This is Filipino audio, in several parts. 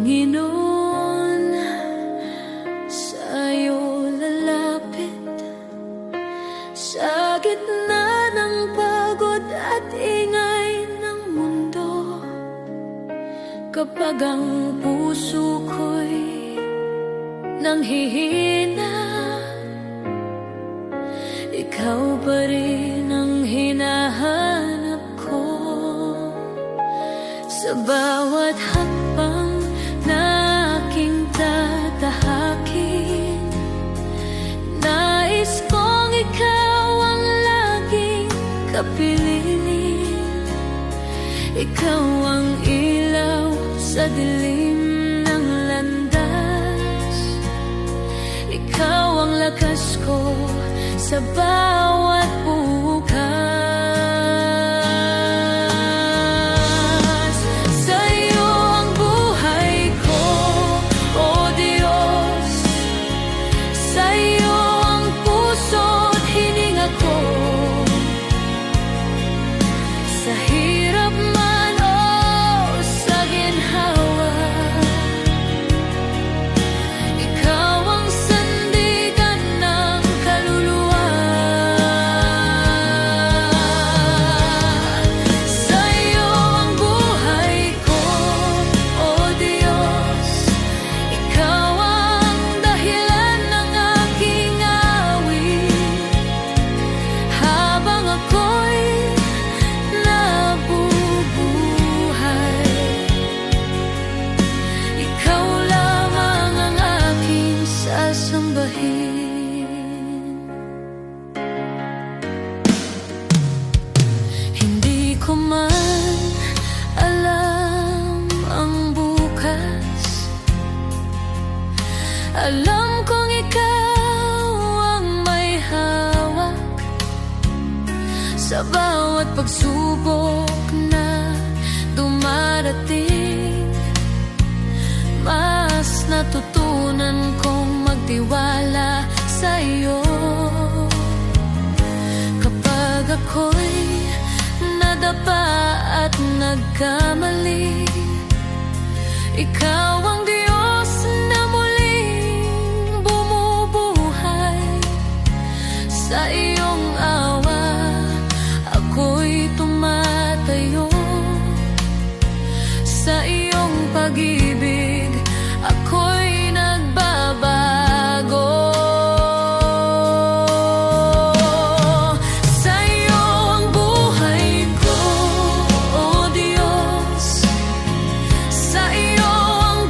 Panginoon, sa'yo lalapit sa gitna ng pagod at ingay ng mundo. Kapag ang puso ko'y nanghihina, ikaw pa rin ang hinahanap ko. Sa bawat hakbang na aking tatahakin, nais kong ikaw ang laging kapiling. Ikaw ang ilaw sa dilim ng landas, ikaw ang lakas ko sa bawat bukas. Sa'yo ang buhay ko, O Diyos. Sa'yo ang puso't hininga ko. Sa hirap man o sa ginhawa, ikaw ang sandigan ng kaluluwa. Sa'yo ang buhay ko, O Diyos. Ikaw ang dahilan ng aking awit. Habang ako'y nabubuhay, ikaw lamang ang aking sasambahin. Hindi ko man alam ang bukas, alam kong ikaw ang may hawak sa bawat pagsubok na dumarating. Mas natutunan kong magtiwala sa iyo. Kapag ako'y nadapa at nagkamali, ikaw ang Diyos na muling bumubuhay. Sa iyong awa ako'y tumatayo, sa iyong pag-ibig ako'y nagbabago. Sa'yo ang buhay ko, O Diyos. Sa iyo ang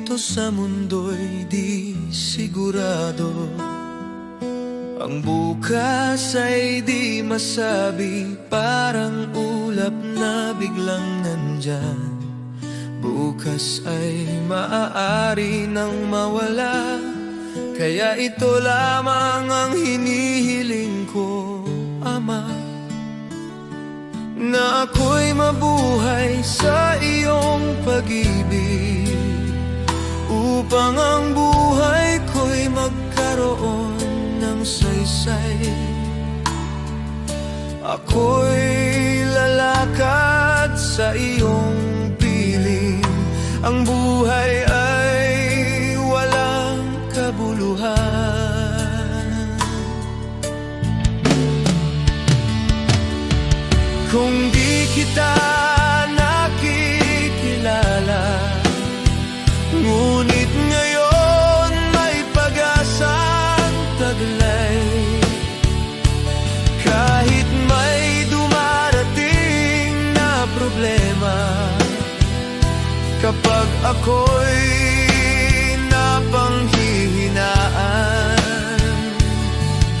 dito sa mundo'y di sigurado. Ang bukas ay di masabi, parang ulap na biglang nandyan. Bukas ay maaari nang mawala, kaya ito lamang ang hinihiling ko, Ama, na ako'y mabuhay sa iyong pag-ibig, upang ang buhay ko'y magkaroon ng saysay. Ako'y lalakad sa iyong piling, ang buhay ay walang kabuluhan. Kung di kita nakikilala, ngunit ngayon may pag-asang taglay. Kahit may dumarating na problema, kapag ako'y napanghihinaan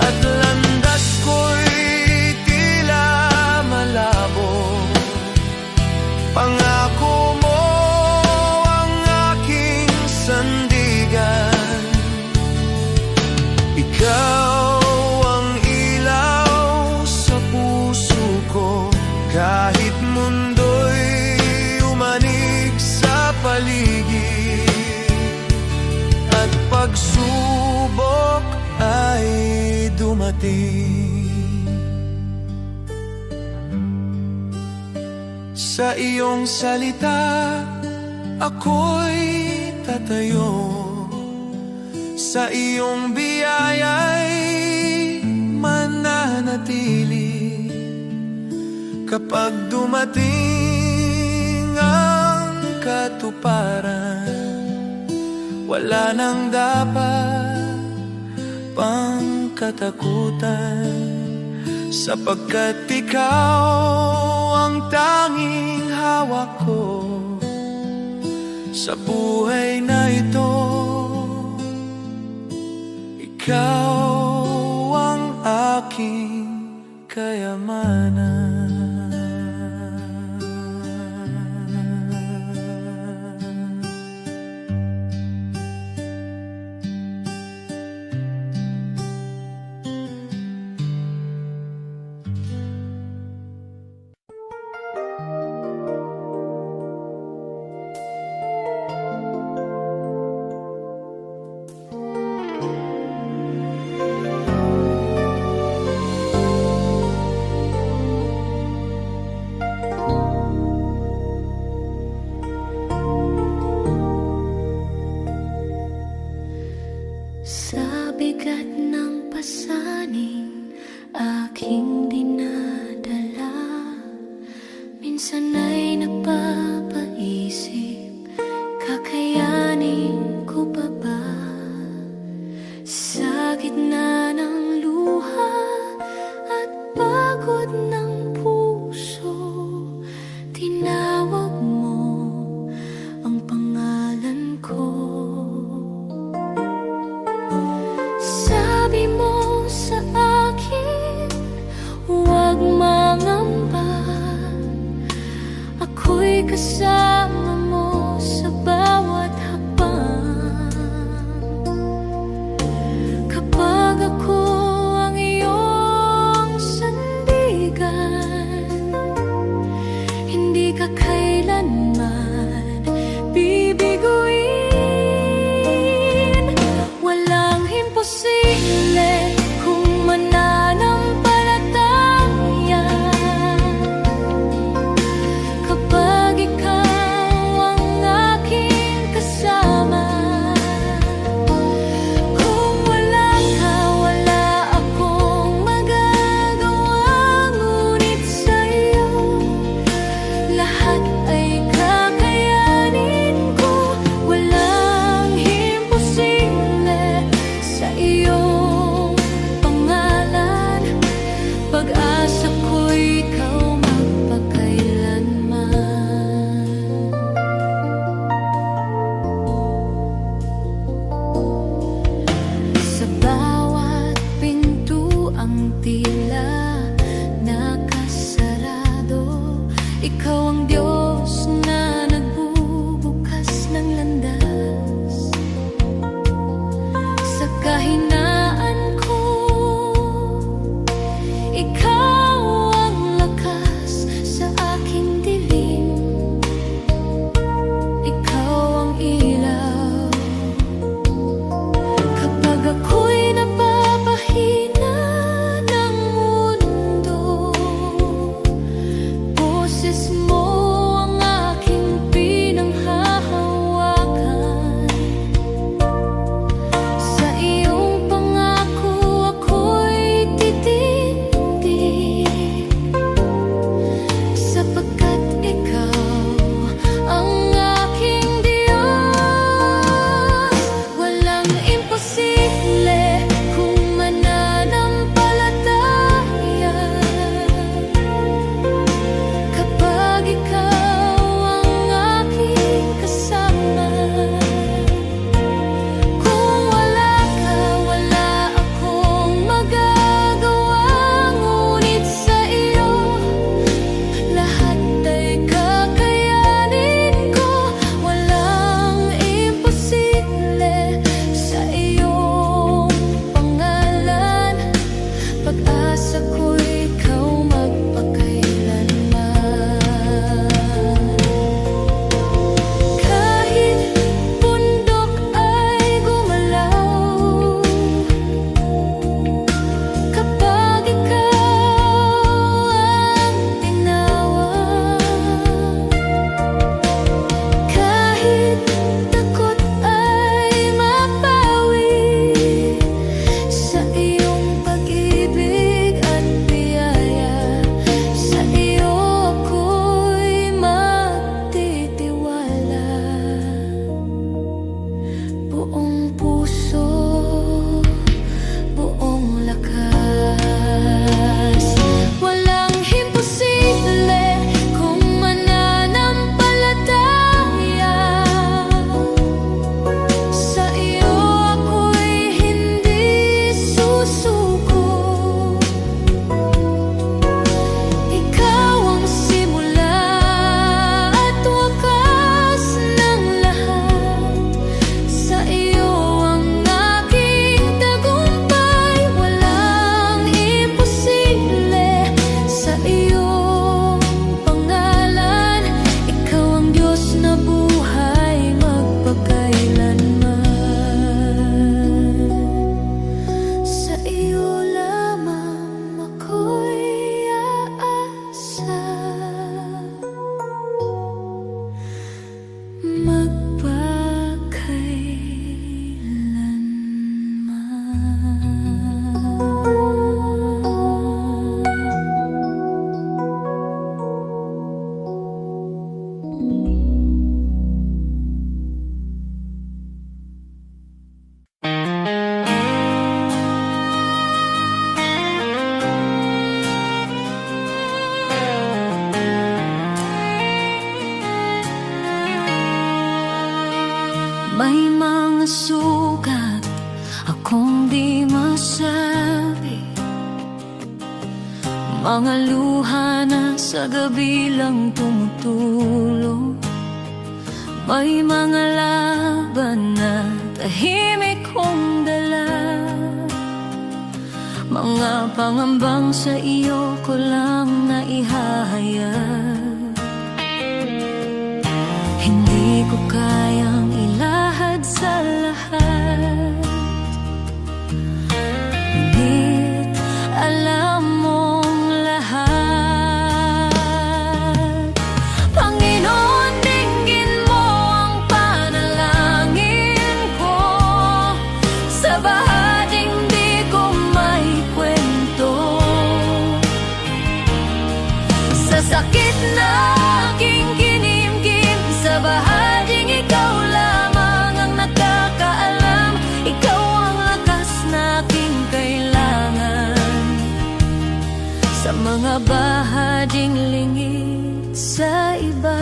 at landas ko'y tila malabo, pangako mo ang aking sandigan. Ikaw ang ilaw sa puso ko, kahit mundo'y umanig sa paligid at pagsubok ay dumating. Sa iyong salita ako'y tatayo, sa iyong biyaya'y mananatili. Kapag dumating ang katuparan, wala nang dapat pang katakutan, sapagkat ikaw ang tanging hawak ko sa buhay na ito. Ikaw ang aking kayamanan. Sa bigat ng pasaning aking dinadala, minsan ay napapaisip, kakayanin ko pa ba? Sa gitna ng luha at pagod ng puso, tinawag mo ang pangalan ko. Sabi mo sa akin, huwag mangamba, ako'y kasama mo sa bawat hakbang. Kapag ako ang iyong sandigan, hindi ka kailanman bibiguin. Walang imposible kung mananampalataya, kapag ikaw ang aking kasama. Kung wala ka, wala akong magagawa, ngunit sa'yo lahat ay kakayanin ko. Walang imposible sa iyong pangalan, pag-asa ko'y ikaw magpakailanman. Ikaw ang Diyos na nagbubukas ng landas sa kahinaan ko. Ikaw ang lakas sa aking dilim. Ikaw ang ilaw kapag ako'y napapahina ng mundo. Boses mo ang aking pinanghahawakan. Sa iyong pangako ako'y titindig, sapagkat ikaw ang aking Diyos. Walang imposible kung mananampalataya kapag ikaw ang aking kasama. Kung wala ka, wala akong magagawa, ngunit sa iyo lahat ay kakayanin ko. Walang imposible sa iyong pangalan. Pag-asa ko'y ikaw magpakailanman. Kahit bundok ay gumalaw, kapag ikaw ang tinawag. Kahit takot ay mapawi sa iyong pag-ibig at biyaya. Sa iyo ako'y magtitiwala. Buong puso, buong lakas. Walang imposible kung mananampalataya. Sa iyo ako'y hindi susuko. Ikaw ang simula at wakas ng lahat. Sa iyo ang aking tagumpay. Walang imposible sa iyong pangalan. Ikaw ang Diyos na buhay magpakailanman. Sa iyo lamang ako'y aasa May mga sugat akong di masabi, mga luha na sa gabi lang tumutulong. May mga laban na tahimik kong dala, mga pangambang sa iyo ko lang naihahayag. Hindi ko kayang ilahad sa lahat, ngunit alam mong lahat. Panginoon, dinggin mo ang panalangin ko. Sa bahaging di ko may kwento, sa sakit na aking kinimkim, sa bahaging ikaw lamang ang nakakaalam. Ikaw ang lakas na aking kailangan. Sa mga bahaging lingid sa iba,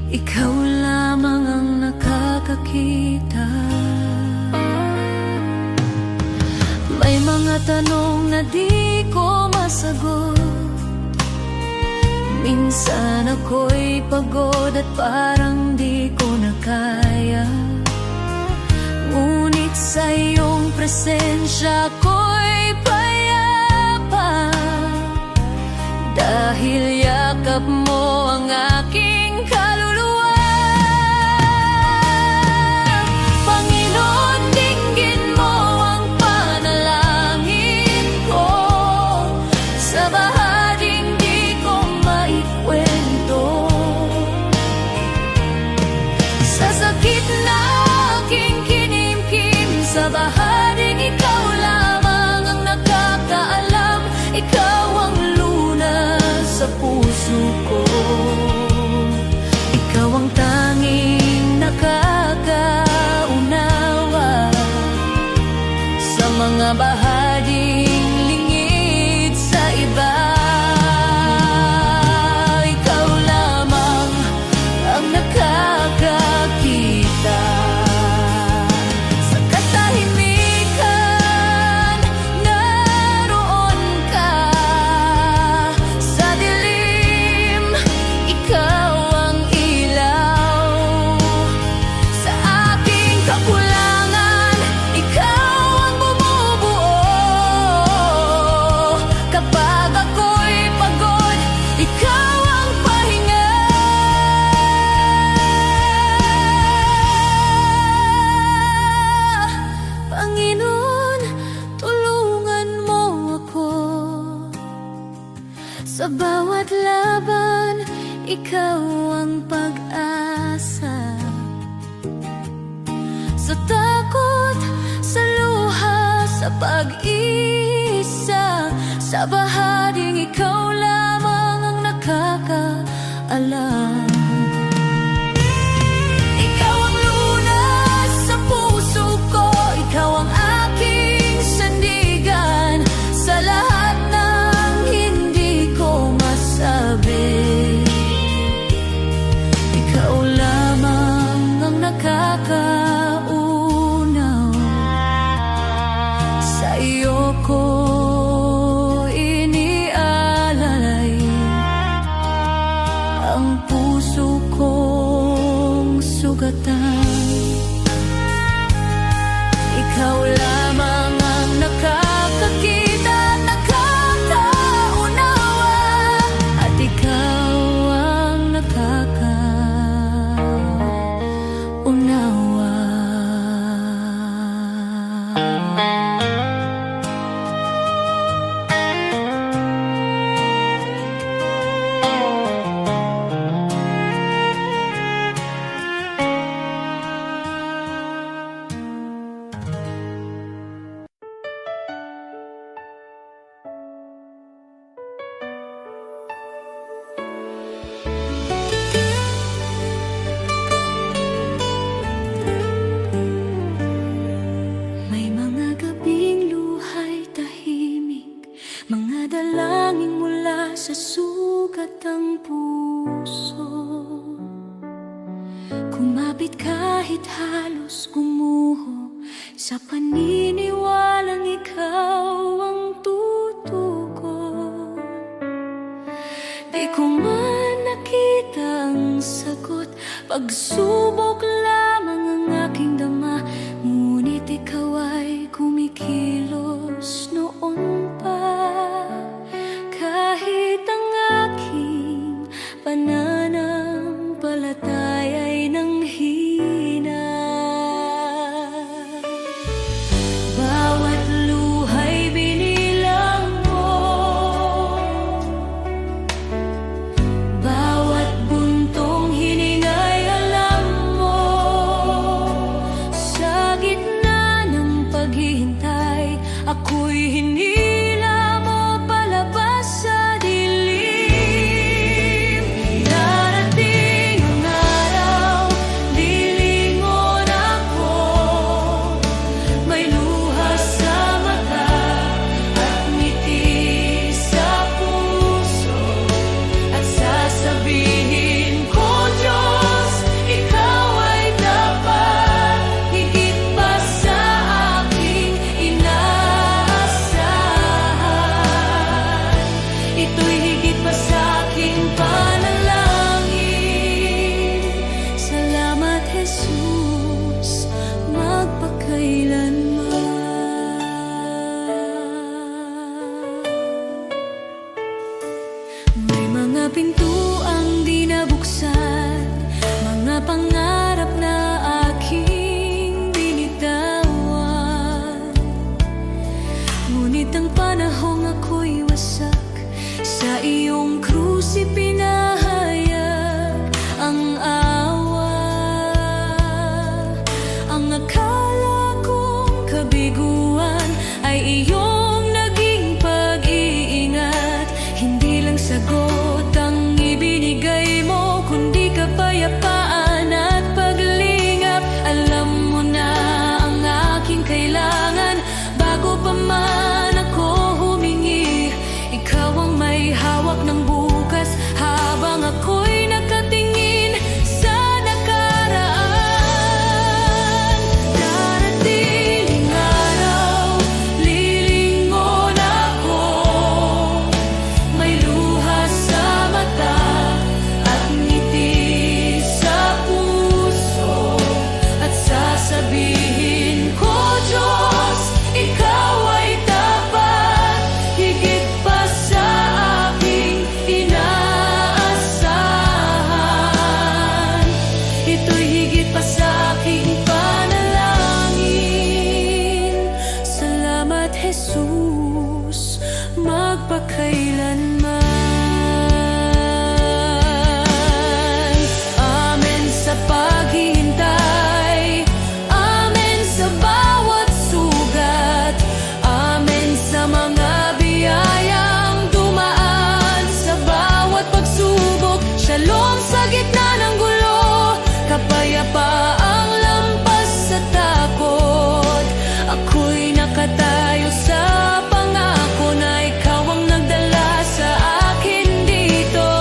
ikaw lamang ang nakakakita. May mga tanong na di ko masagot, Minsan ako'y pagod at parang di ko na kaya, ngunit sa iyong presensya ako'y payapa, dahil yakap mo ang aking kaluluwa. Panginoon, dinggin mo ang panalangin ko sa bahaging di ko maikwento, sa sakit na aking kinimkim, sa bahaging ikaw lamang ang nakakaalam. Ikaw ang lunas sa puso ko, ikaw ang tanging nakakaunawa sa mga bahaging lingid sa iba. Ikaw lamang ang nakakakita sa katahimikan, naroon ka sa dilim. Ikaw ang ilaw sa aking kakulangan, ikaw ang bumubuo kapag ako'y pagod. Ikaw ang pahinga. Panginoon, tulungan mo ako sa bawat laban. Ikaw ang pag-asa sa takot, sa luha, sa pag-isa, sa bahaging ikaw lamang ang nakakaalam. Ikaw ang lunas sa puso ko, ikaw ang aking sandigan sa lahat ng hindi ko masabi. Ikaw lamang ang nakakaunaw, sa iyo ko inialalay ang puso kong sugatan. Ikaw lamang ang nakakakita at nakakaunawa, at ikaw ang nakakaunawa. May mga gabing luhay tahimik, mga dalangin mula sa sugat ng puso. Kumapit kahit halos gumuho, sa paniniwalang ikaw ang tutugon. Di ko man nakita ang sagot, pagsubok lamang ang aking dama, ngunit ikaw ay kumikilos noon pa. Kahit ang aking pananampalataya ay nanghina, bawat luhay binilang mo, bawat buntong hiningay alam mo. pintuang di nabuksan, mga pangarap na aking binitawan. Ngunit ang panahong ako'y wasak, sa iyong krus ipinahayag ang awa. Ang akala kong kabiguan ay iyong naging pag-iingat. Hindi lang sagot ang ibinigay mo, kundi kapayapaan at paglingap. Alam mo na ang aking kailangan bago pa man ako humingi. Ikaw ang may hawak ng bukas habang ako'y nakatingin sa nakaraan. Darating araw, lilingon ako, may luha sa mata at ngiti sa puso, at sasabihin ko, Diyos, ikaw ay tapat, higit pa sa aking inaasahan. Ito'y higit pa sa aking panalangin. Salamat, Jesus, magpakailanman. Amen sa paghihintay, amen sa bawat sugat, amen sa mga biyayang dumaan sa bawat pagsubok. Shalom sa gitna ng gulo, kapayapaang lampas sa takot. Ako'y nakatayo sa pangako na ikaw ang nagdala sa akin dito.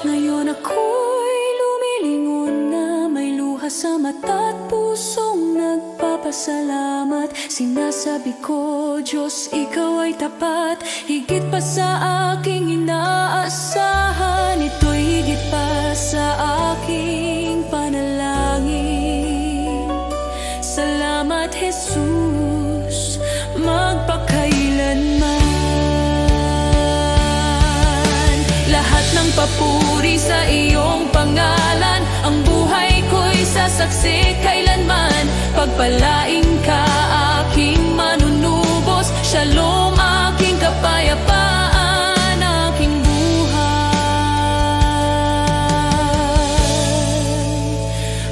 Ngayon ako'y lumilingon na may luha sa mata at pusong nagpapasalamat. Sinasabi ko, Diyos, ikaw ay tapat, higit pa sa aking inaasahan. Ito'y higit pa sa aking panalangin. Salamat, Jesus, magpakailanman. Lahat ng papuri sa iyong pangalan, ang buhay ko'y sasaksi kailanman. Pagpalain ka, aking manunubos. Shalom, aking kapayapaan, aking buhay.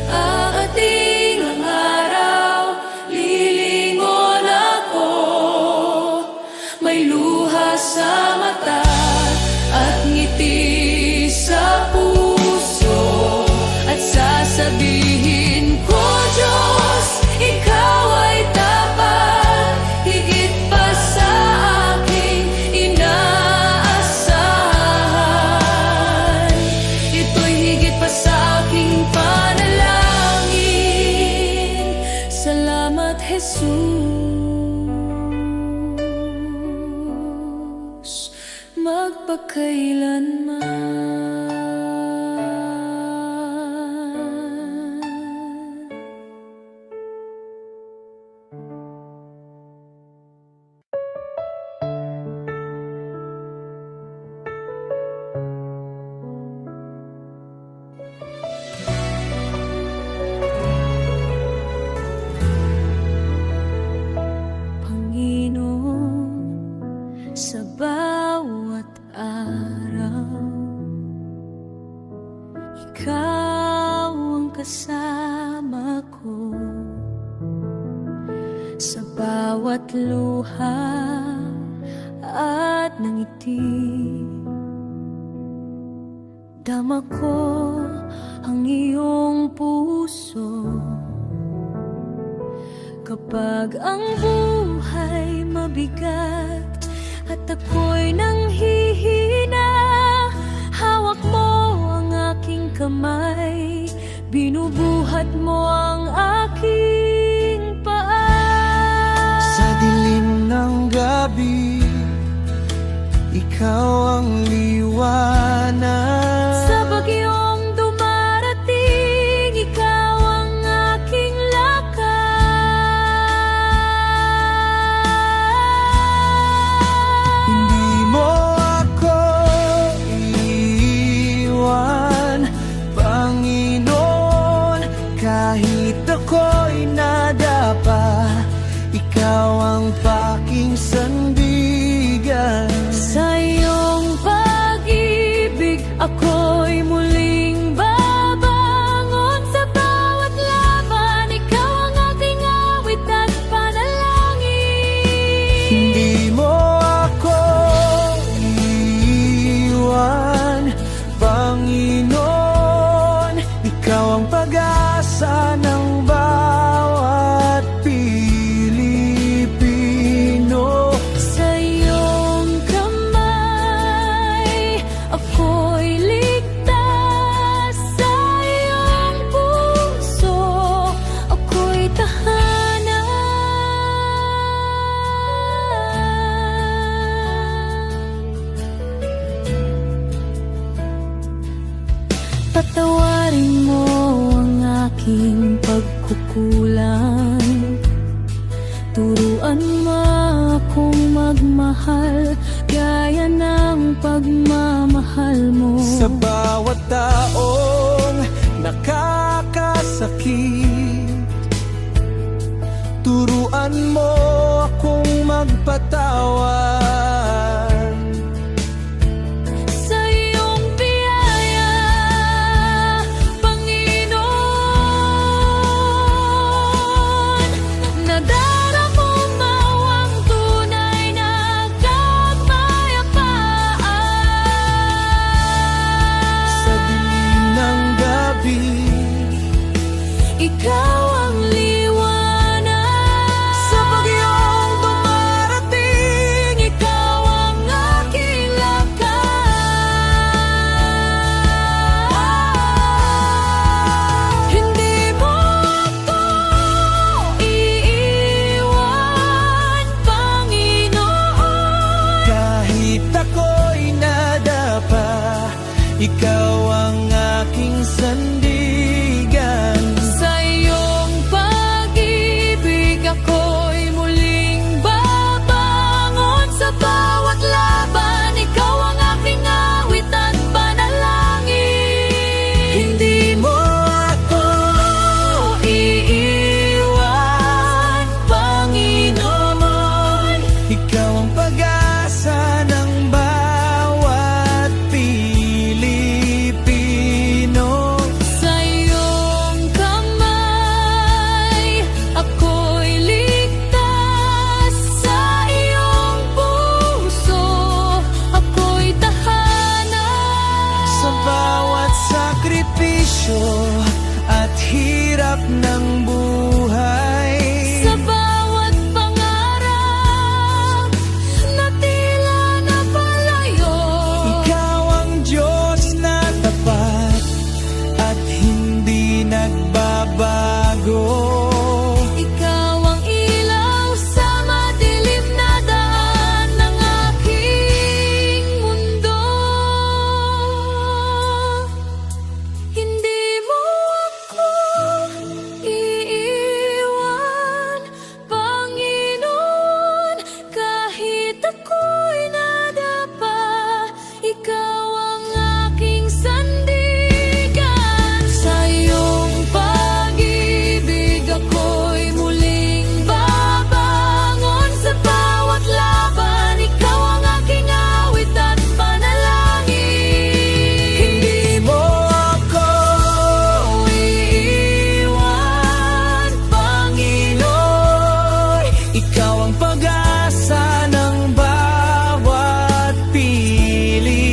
Aating ang araw, lilingon ako, may luha sa mata at ngiti sa puso, at sasabihin ko, Diyos, ikaw ay tapat, higit pa sa aking inaasahan. Ito'y higit pa sa aking panalangin. Salamat, Jesus, magpakailanman. Panginoon, sa bawat araw, ikaw ang kasama ko. Sa bawat luha at ngiti, dama ko ang iyong puso. Kapag ang buhay mabigat at ako'y nanghihina, hawak mo ang aking kamay, binubuhat mo ang aking paa. Sa dilim ng gabi, ikaw ang liwanag. Sa bagyong dumarating, ikaw ang aking lakas. Hindi mo kulang. Turuan mo akong magmahal gaya ng pagmamahal mo. Sa bawat taong nakakasakit, turuan mo akong magpatawad. Sa iyong biyaya, Panginoon, nadaramo mo ang tunay na kapayapaan. Sa dilim ng gabi, Ikaw ang liwanag. sa bagyong dumarating, Ikaw ang aking lakas. Hindi mo ako iiwan, Panginoon. kahit ako'y nadapa, ikaw ang aking sandigan. Sa iyong pag-ibig ako'y muling babangon. Sa bawat laban, ikaw ang aking awit at panalangin. Hindi mo ako iiwan, Panginoon. ikaw ang pag-asa ng bawat Pilipino. Sa iyong kamay, ako'y ligtas. Sa iyong puso, ako'y tahanan. Sa bawat sakripisyo at hirap ng buhay, Sa bawat pangarap na tila napalayo, ikaw ang Diyos na tapat at hindi nagbabago. ikaw ang ilaw sa madilim na daan ng aking mundo. Hindi mo ako iiwan, Panginoon. Kahit ako'y nadapa, ikaw ang aking sandigan. Sa iyong pag-ibig ako'y muling babangon. Sa bawat laban, ikaw ang aking awit at panalangin. Hindi mo ako iiwan, Panginoon. ikaw ang pag-asa ng bawat Pilipino.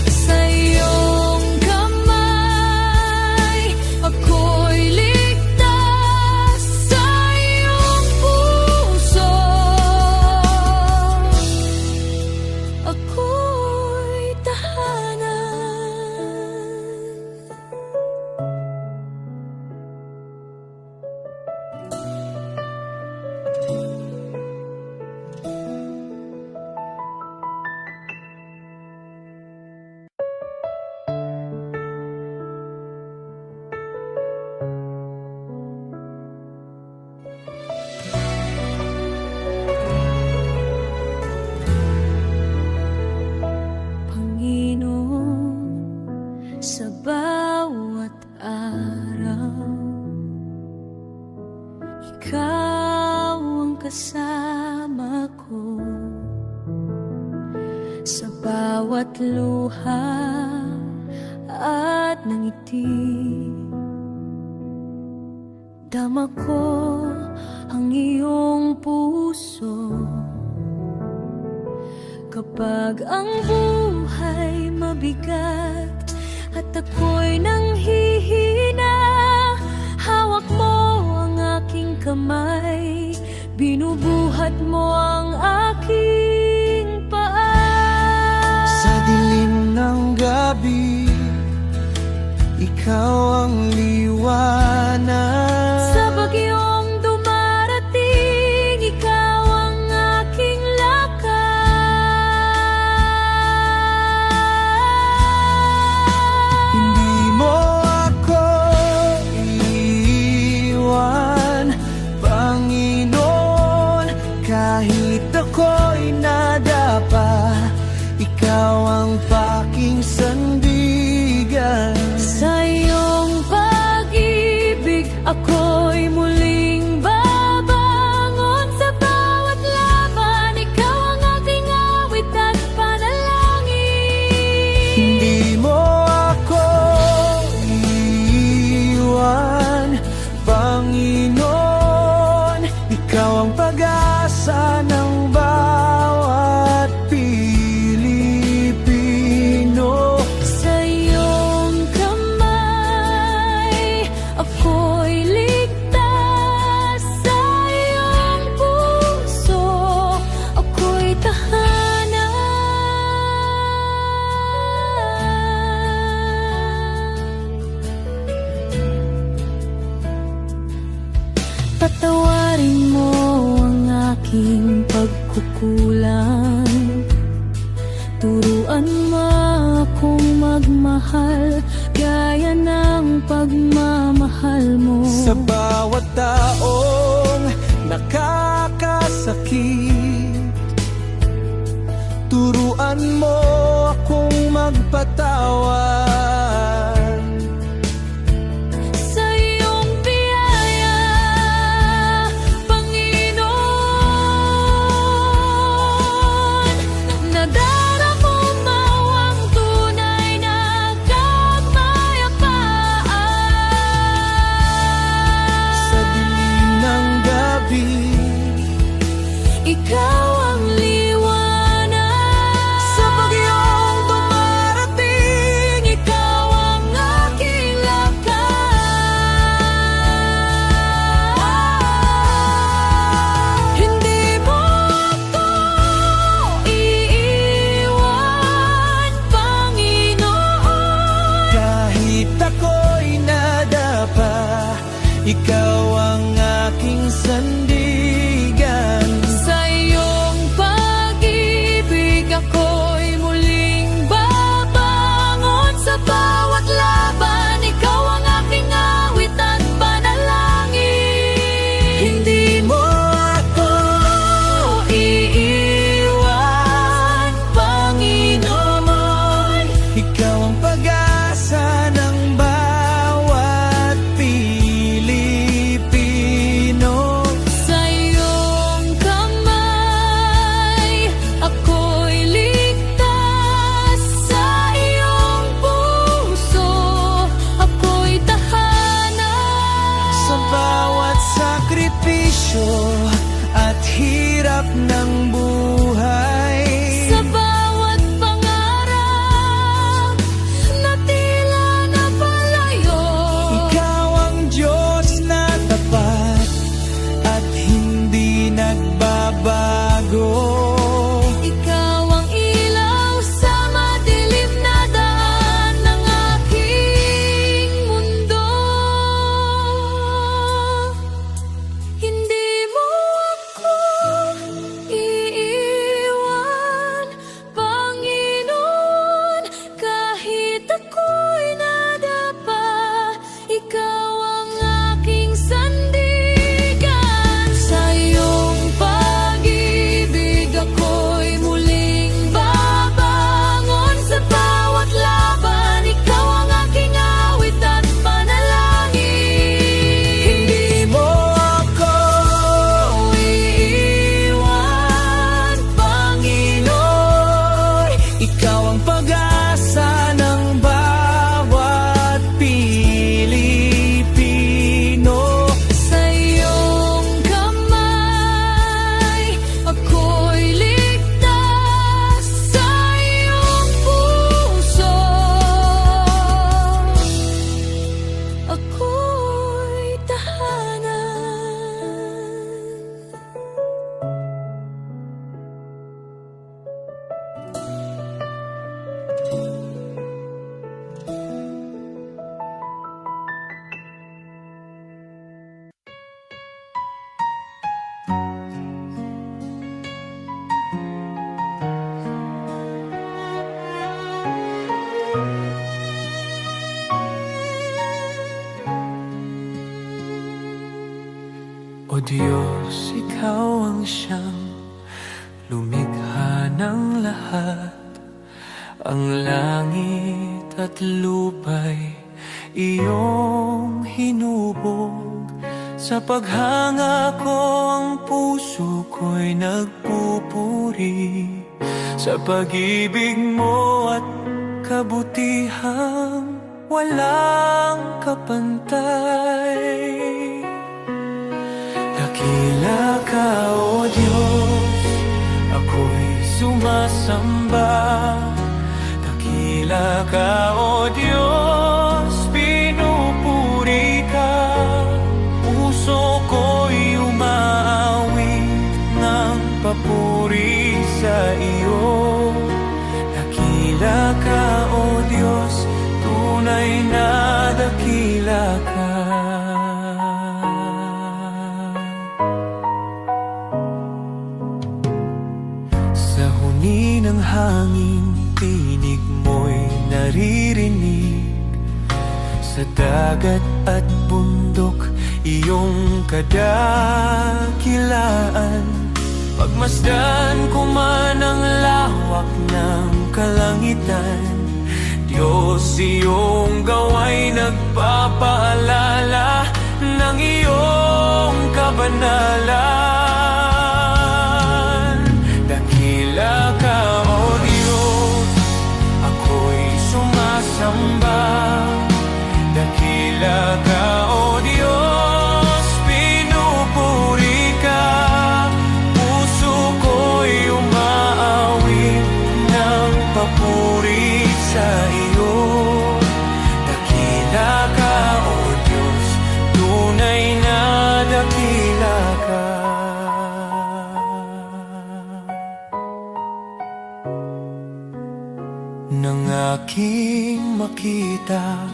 Sa iyong kamay, ako'y ligtas. Sa iyong puso, ako'y tahanan. Panginoon, sa bawat araw, ikaw ang kasama ko. Sa bawat luha at ngiti, dama ko ang iyong puso. Kapag ang buhay mabigat at ako'y nanghihina, hawak mo ang aking kamay, binubuhat mo ang aking paa. Sa dilim ng gabi, ikaw ang liwanag. Sa bagyong dumarating, ikaw ang aking lakas. Hindi mo ako Kahit ako'y nadapa, ikaw ang paking sandigan. Sa iyong pag-ibig, ako'y muling babangon. Sa bawat laban, ikaw ang aking awit at panalangin. Hindi mo ako iiwan, Panginoon. Ikaw ang pag-asa ng bawat Pilipino. Sa iyong kamay, ako'y ligtas. Sa iyong puso, ako'y tahanan. Patawarin mo ang aking pagkukulang. Turuan mo akong magmahal gaya ng pagmamahal mo. Sa bawat taong nakakasakit, turuan mo akong magpatawad. Sa iyong biyaya, Panginoon, nadaramo mo ang tunay na kapayapaan. Sa dilim ng gabi, Ikaw ang liwanag. sa bagyong dumarating, Ikaw ang aking lakas. Hindi mo ako iiwan, Panginoon. kahit ako'y nadapa, ikaw ang aking sandigan. Sa iyong pag-ibig, ako'y muling babangon. Sa bawat laban, ikaw ang aking awit at panalangin. Hindi mo ako iiwan, Panginoon. ikaw ang pag-asa ng bawat Pilipino. Sa iyong kamay, ako'y ligtas. Sa iyong puso, ako'y tahanan. Sa bawat sakripisyo at hirap ng buhay, Sa bawat pangarap na tila napalayo, ikaw ang Diyos na tapat at hindi nagbabago. ikaw ang ilaw sa madilim na daan ng aking mundo. Hindi mo ako iiwan, Panginoon. Kahit ako'y nadapa, ikaw ang aking sandigan. Sa iyong pag-ibig, ako'y muling babangon. Sa bawat laban, ikaw ang aking awit at panalangin. Hindi mo ako iiwan, Panginoon. ikaw ang pag-asa ng bawat Pilipino. Sa iyong kamay, ako'y ligtas. Sa iyong puso, ako'y tahanan. O Diyos, ikaw ang siyang lumikha ng lahat. Ang langit at lupa'y iyong hinubog. Sa paghanga ko ang puso ko'y nagpupuri sa pag-ibig mo at kabutihang walang kapantay. Dakila ka, O Diyos, ako'y sumasamba. Dakila ka, O Diyos, pinupuri ka. Puso ko'y umaawit ng papuri sa iyo. Dakila ka, O Diyos, tunay na dakila ka. Sa huni ng hangin, tinig mo'y naririnig. Sa dagat at bundok, iyong kadakilaan. Pagmasdan ko man ang lawak ng kalangitan, Diyos, iyong gawa'y nagpapaalala ng iyong kabanalan. Dakila ka, O Diyos, ako'y sumasamba. Dakila ka, O Diyos, pinupuri ka. Puso ko'y umaawit ng papuri sa iyo. Dakila ka, O Diyos, tunay na dakila ka. Nang aking makita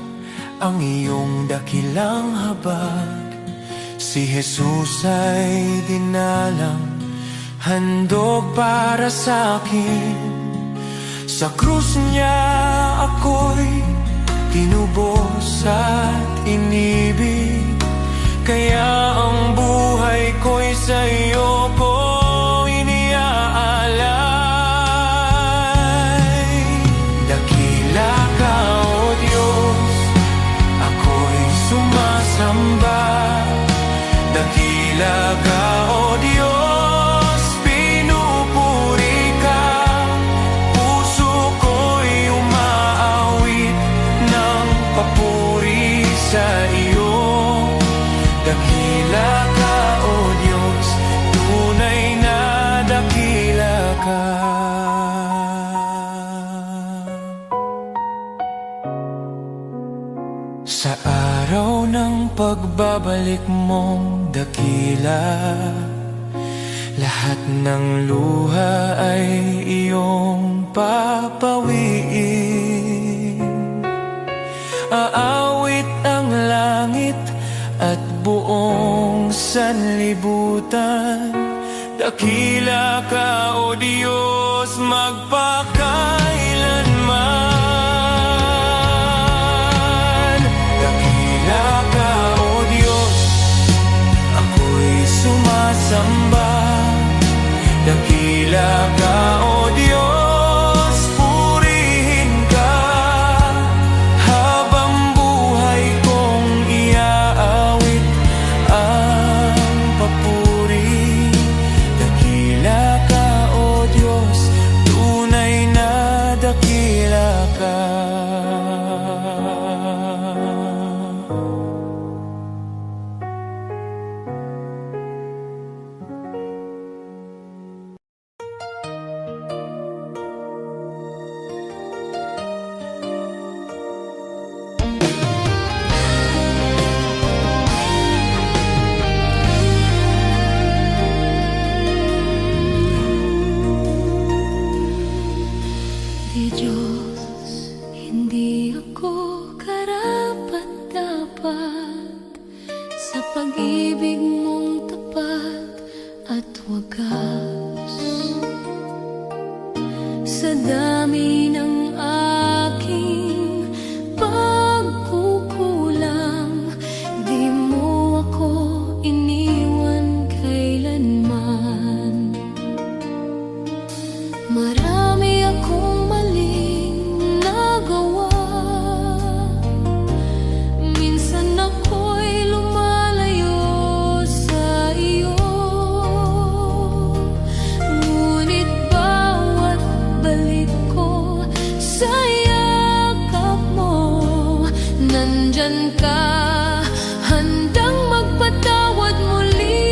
ang iyong dakilang habag, si Jesus ay dinalang, handog para sa akin. Sa krus niya ako'y tinubos at inibig, kaya ang buhay ko'y sa iyo ko iniaalay. Dakila ka, O Diyos, ako'y sumasamba. Dakila ka, O Diyos, pinupuri ka. Puso ko'y umaawit ng papuri sa iyo. Dakila ka, O Diyos, tunay na dakila ka. Sa araw ng pagbabalik mong dakila, lahat ng luha ay iyong papawiin. Aawit ang langit at buong sanlibutan. Dakila ka, O Diyos, magpakailanman. Dakila ka, O Diyos, ako'y sumasamba. Dakila ka, O Diyos, purihin ka. Habang buhay kong iaawit ang papuri. Dakila ka, O Diyos, tunay na dakila ka. Di Diyos, hindi ako karapat-dapat sa pag-ibig mong tapat at wagas. Sa dami ng aking pagkukulang, di mo ako iniwan kailanman. Marami akong maling nagawa. Minsan ako'y lumalayo sa iyo, ngunit bawat balik ko sa yakap mo, nandyan ka, handang magpatawad muli.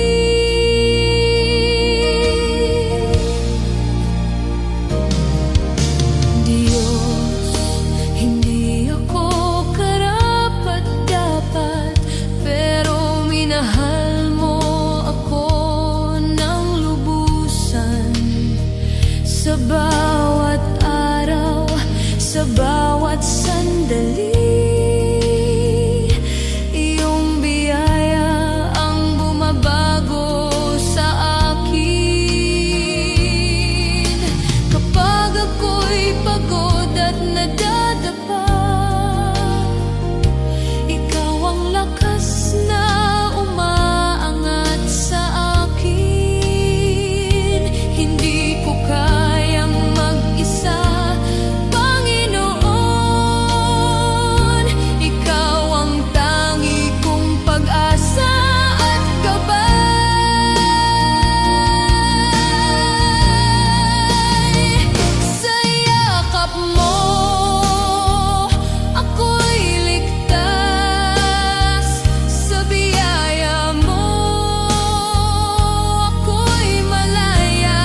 Diyos, hindi ako karapat-dapat, pero minahal mo ako ng lubusan. Sa bawat araw, sa bawat sandali, iyong biyaya ang bumabago sa akin. Kapag ako'y pagod at nadadapa, ikaw ang lakas na umaangat sa akin. Hindi ko kayang mag-isa, Panginoon. Ikaw ang tangi kong pag-asa at gabay. Sa yakap mo, ako'y ligtas. Sa biyaya mo, ako'y malaya.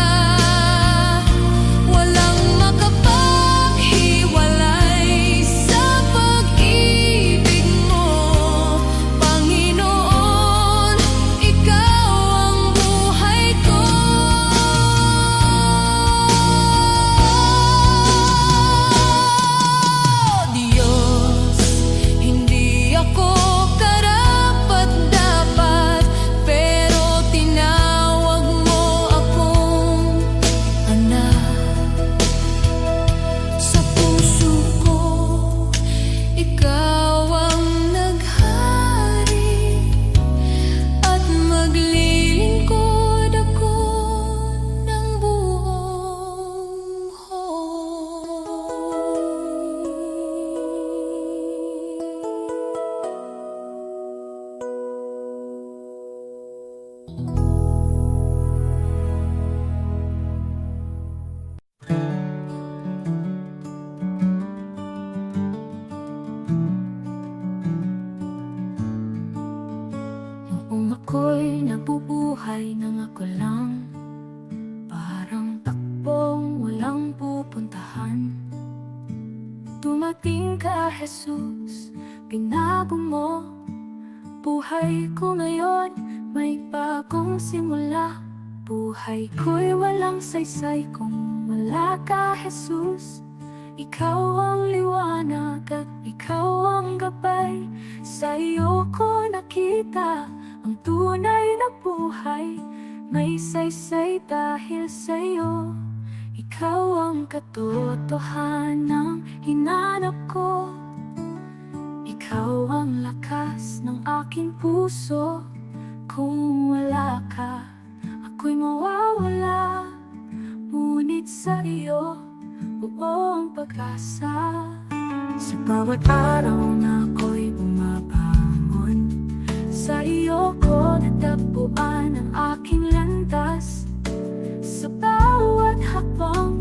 Walang makapaghiwalay sa pag-ibig mo, Panginoon. Ikaw ang buhay ko. Diyos, hindi ako karapat-dapat, pero tinawag mo akong anak. Sa puso ko, ikaw ang naghari, at maglilingkod ako ng buong Noong ako'y nabubuhay nang ako lang, parang takbong walang pupuntahan, dumating ka, Jesus, binago mo buhay ko ngayon. May bagong simula, buhay ko'y walang saysay kung wala ka, Jesus. Ikaw ang liwanag at ikaw ang gabay. Sa iyo ko nakita ang tunay na buhay. May saysay dahil sa iyo. Ikaw ang katotohanan hinanap ko. Ikaw ang lakas ng aking puso. Kung wala ka, ako'y mawawala. Ngunit sa iyo, buong pag-asa. Sa bawat araw na ako'y bumabangon, sa iyo ko natagpuan ang aking landas. Sa bawat hakbang,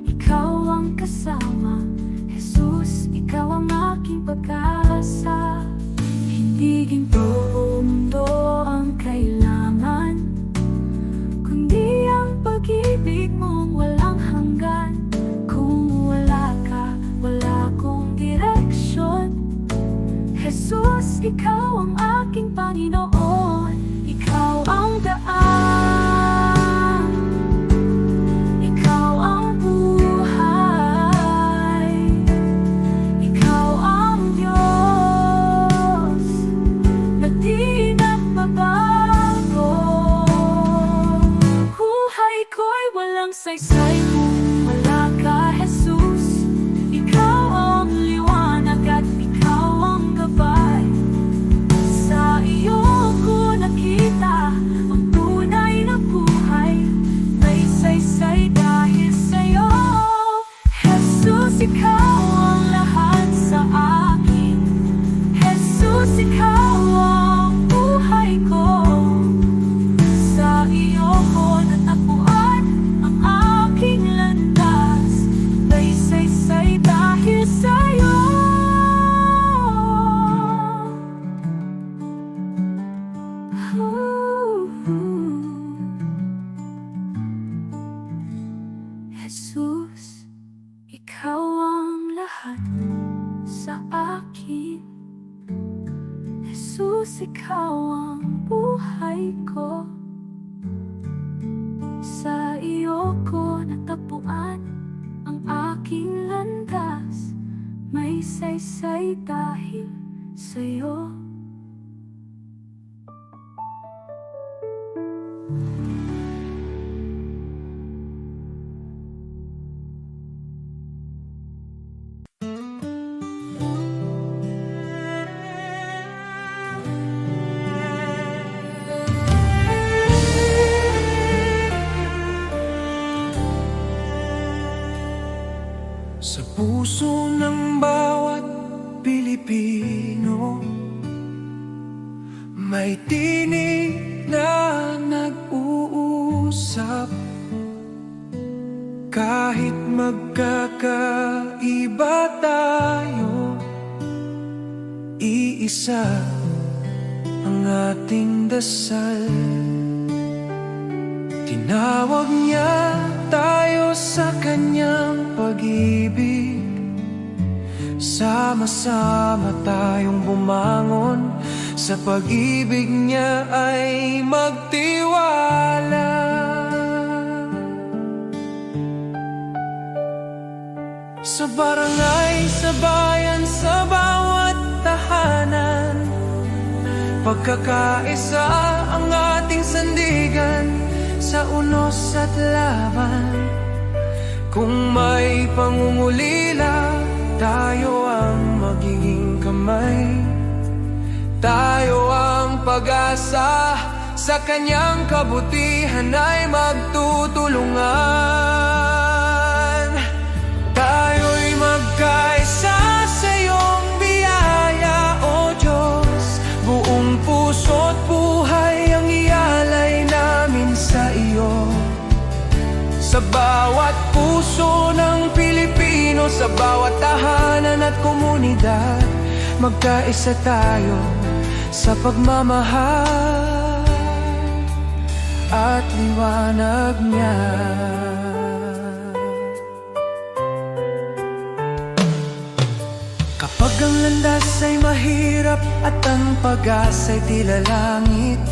ikaw ang kasama. Jesus, ikaw ang aking pag-asa. Hindi ginto o mundo ang kailangan, kundi ang pag-ibig mong walang hanggan. Kung wala ka, wala akong direksyon. Jesus, ikaw ang aking Panginoon. Ikaw ang daan, ikaw ang buhay, ikaw ang Diyos na di nagbabago. Buhay ko'y walang saysay kung wala ka, Jesus. Ikaw ang liwanag at ikaw ang gabay. Sa iyo ko nakita ang tunay na buhay. May saysay dahil sa'yo. ikaw ang lahat sa akin. Jesus, ikaw ang buhay ko. Sa iyo ko natagpuan ang aking landas. May saysay dahil sa'yo. Jesus, ikaw ang lahat sa akin. Jesus, ikaw ang buhay ko. Sa iyo ko natagpuan ang aking landas. May saysay dahil sa'yo. Sa puso ng bawat Pilipino, may tinig na nag-uusap. Kahit magkakaiba tayo, iisa ang ating dasal. Tinawag niya tayo sa kanyang pag-ibig. Sama-sama tayong bumangon. Sa pag-ibig niya ay magtiwala. Sa barangay, sa bayan, sa bawat tahanan, pagkakaisa ang ating sandigan. Sa unos at laban, kung may pangungulila, tayo ang magiging kamay. Tayo ang pag-asa, sa kanyang kabutihan ay magtutulungan. Tayo'y magkaisa sa iyong biyaya, O Diyos. Buong puso't buhay ang ialay namin sa iyo. Sa bawat puso ng Pilipino, sa bawat tahanan at komunidad, magkaisa tayo sa pagmamahal at liwanag niya. Kapag ang landas ay mahirap at ang pag-asa'y tila langit,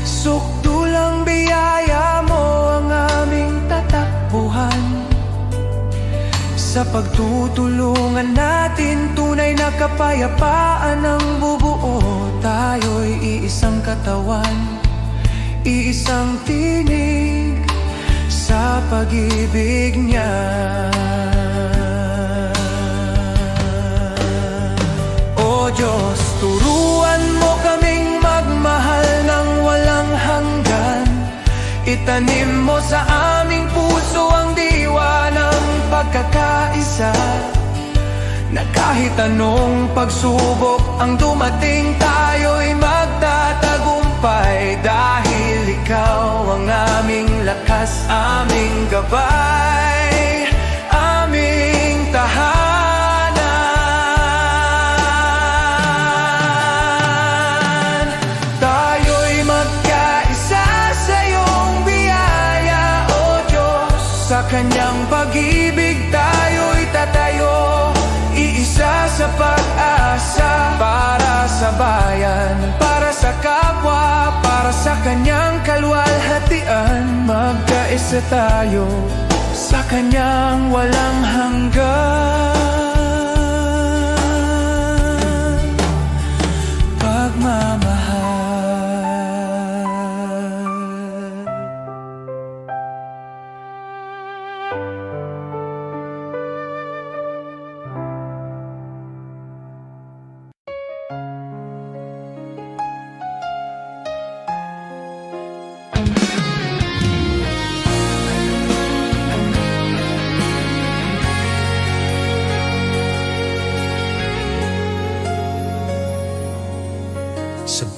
sukdulang biyaya mo ang aming tatakbuhan. Sa pagtutulungan natin, tunay na kapayapaan ang bubuo. Tayo'y iisang katawan, iisang tinig sa pag-ibig niya. O Diyos, turuan mo kaming magmahal ng walang hanggan. Itanim mo sa aming puso ang diwa ng pagkakaisa, na kahit anong pagsubok ang dumating, tayo'y magtatagumpay. Dahil ikaw ang aming lakas, aming gabay, aming tahanan. Tayo'y magkaisa sa iyong biyaya, O Diyos. Sa kanyang pag-ibig tayo'y tatayo, iisa sa pag-asa. Para sa bayan, para sa kapwa, para sa kanyang kaluwalhatian, magkaisa tayo sa kanyang walang hanggan pagmamahal.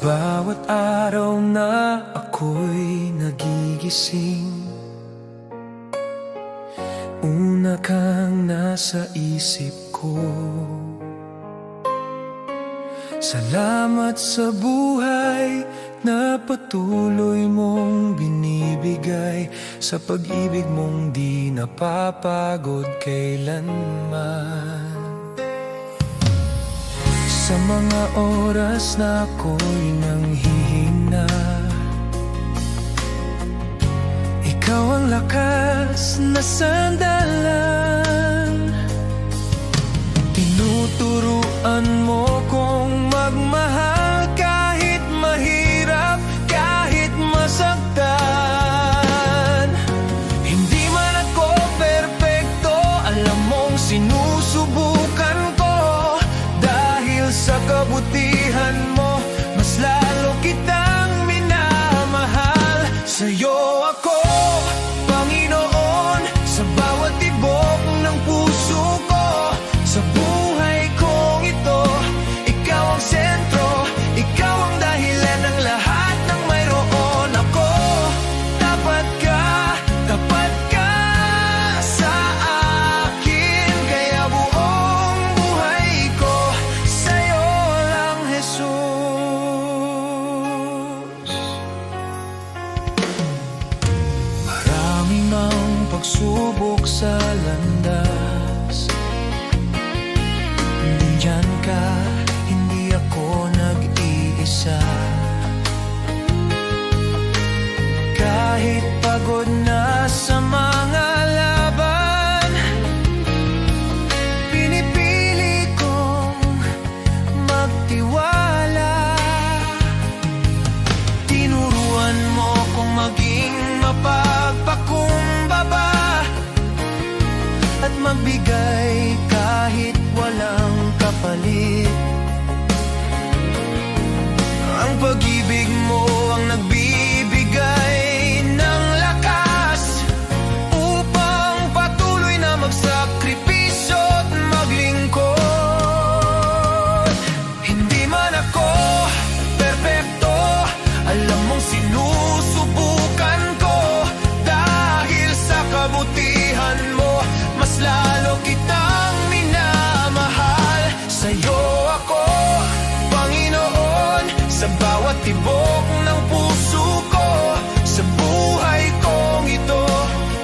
bawat araw na ako'y nagigising, una kang nasa isip ko. Salamat sa buhay na patuloy mong binibigay, sa pag-ibig mong di napapagod kailanman. Sa mga oras na ako'y nanghihina, ikaw ang lakas na sandalan. Tinuturuan mo kong magmahal kahit mahirap, kahit masaktan. Hindi man ako perpekto, alam mong sinusubukan ko. Dahil sa kabutihan mo, mas lalo kitang minamahal. Sa'yo ako, Panginoon, sa bawat tibok ng puso ko. Sa buhay kong ito, ikaw ang sentro, ikaw ang dahilan ng lahat ng mayroon ako. Tapat ka sa akin, kaya buong buhay ko sa'yo lang, Jesus. Marami mang pagsubok sa landas, nandyan ka, hindi ako nag-iisa. Kahit pagod na sa mga laban, pinipili kong magtiwala. Tinuruan mo kong maging mapagpakumbaba at magbigay kahit walang kapalit. Ang pag-ibig mo ang nagbibigay ng lakas upang patuloy na magsakripisyo at maglingkod. Hindi man ako perpekto, alam mong sinusubukan ko. Dahil sa kabutihan mo, mas lalo kitang minamahal. Sa'yo ako, Panginoon, sa bawat tibok ng puso ko. Sa buhay kong ito,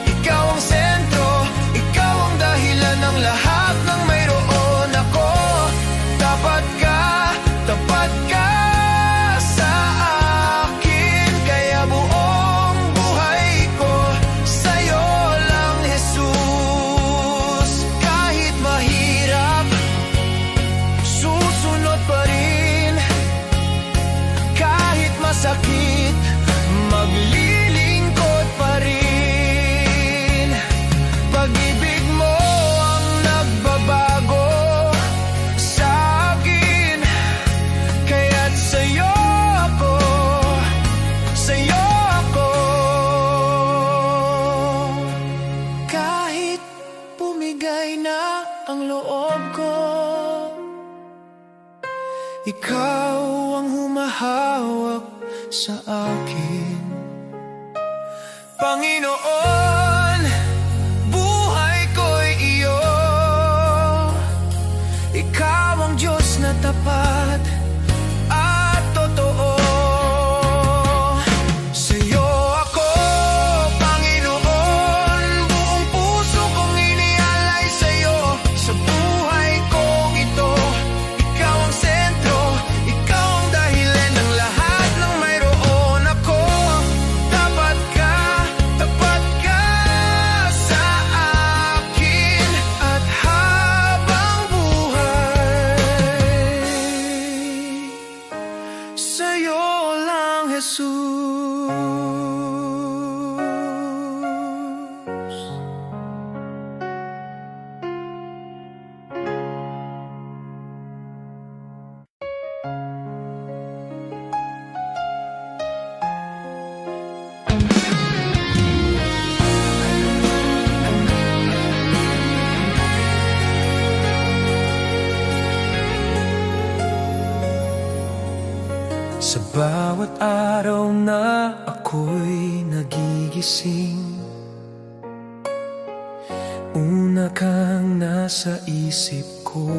ikaw ang sentro, ikaw ang dahilan ng lahat ng mayroon ako. Tapat ka sa akin, kaya buong buhay ko sa'yo lang, Jesus. Kahit mahirap, susunod pa rin. Kahit masakit, maglilingkod pa rin. Pag-ibig mo ang nagbabago sa akin, kaya't sa'yo ako, sa'yo ako. Kahit bumigay na ang loob ko, ikaw ang humahawak sa akin. Panginoon, buhay ko'y iyo. Ikaw ang Diyos na tapat at totoo. Sa'yo ako, Panginoon, buong puso kong inialay sa'yo. Sa buhay kong ito, ikaw ang sentro, ikaw ang dahilan ng lahat ng mayroon ako. Tapat ka Sa bawat araw na ako'y nagigising, una kang nasa isip ko.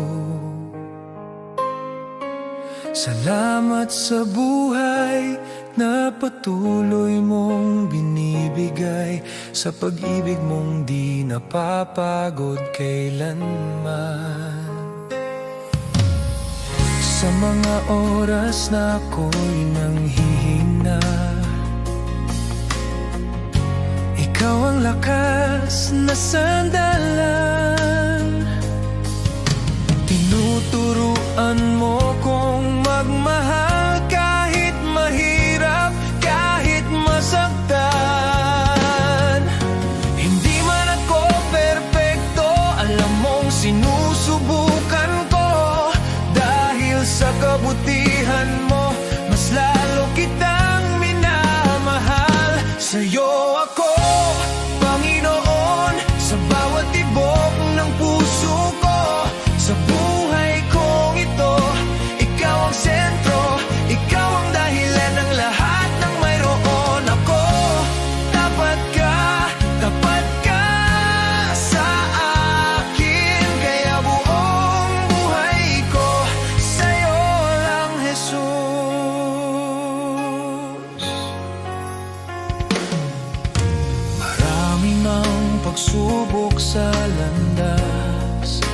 Salamat sa buhay na patuloy mong binibigay, sa pag-ibig mong di napapagod kailanman. Sa mga oras na ako'y nanghihina, ikaw ang lakas na sandalan. Tinuturuan mo kong magmahal kahit mahirap, kahit masaktan. Hindi man ako perpekto, alam mong sinusubukan ko. Dahil sa kabutihan mo, mas lalo kitang minamahal. Sa'yo ako, Panginoon, sa bawat tibok ng puso ko. Sa buhay kong ito, ikaw ang sentro, ikaw ang dahilan ng lahat ng mayroon ako. Tapat ka sa akin, kaya buong buhay ko sa'yo lang, Jesus. Marami mang pagsubok sa landas,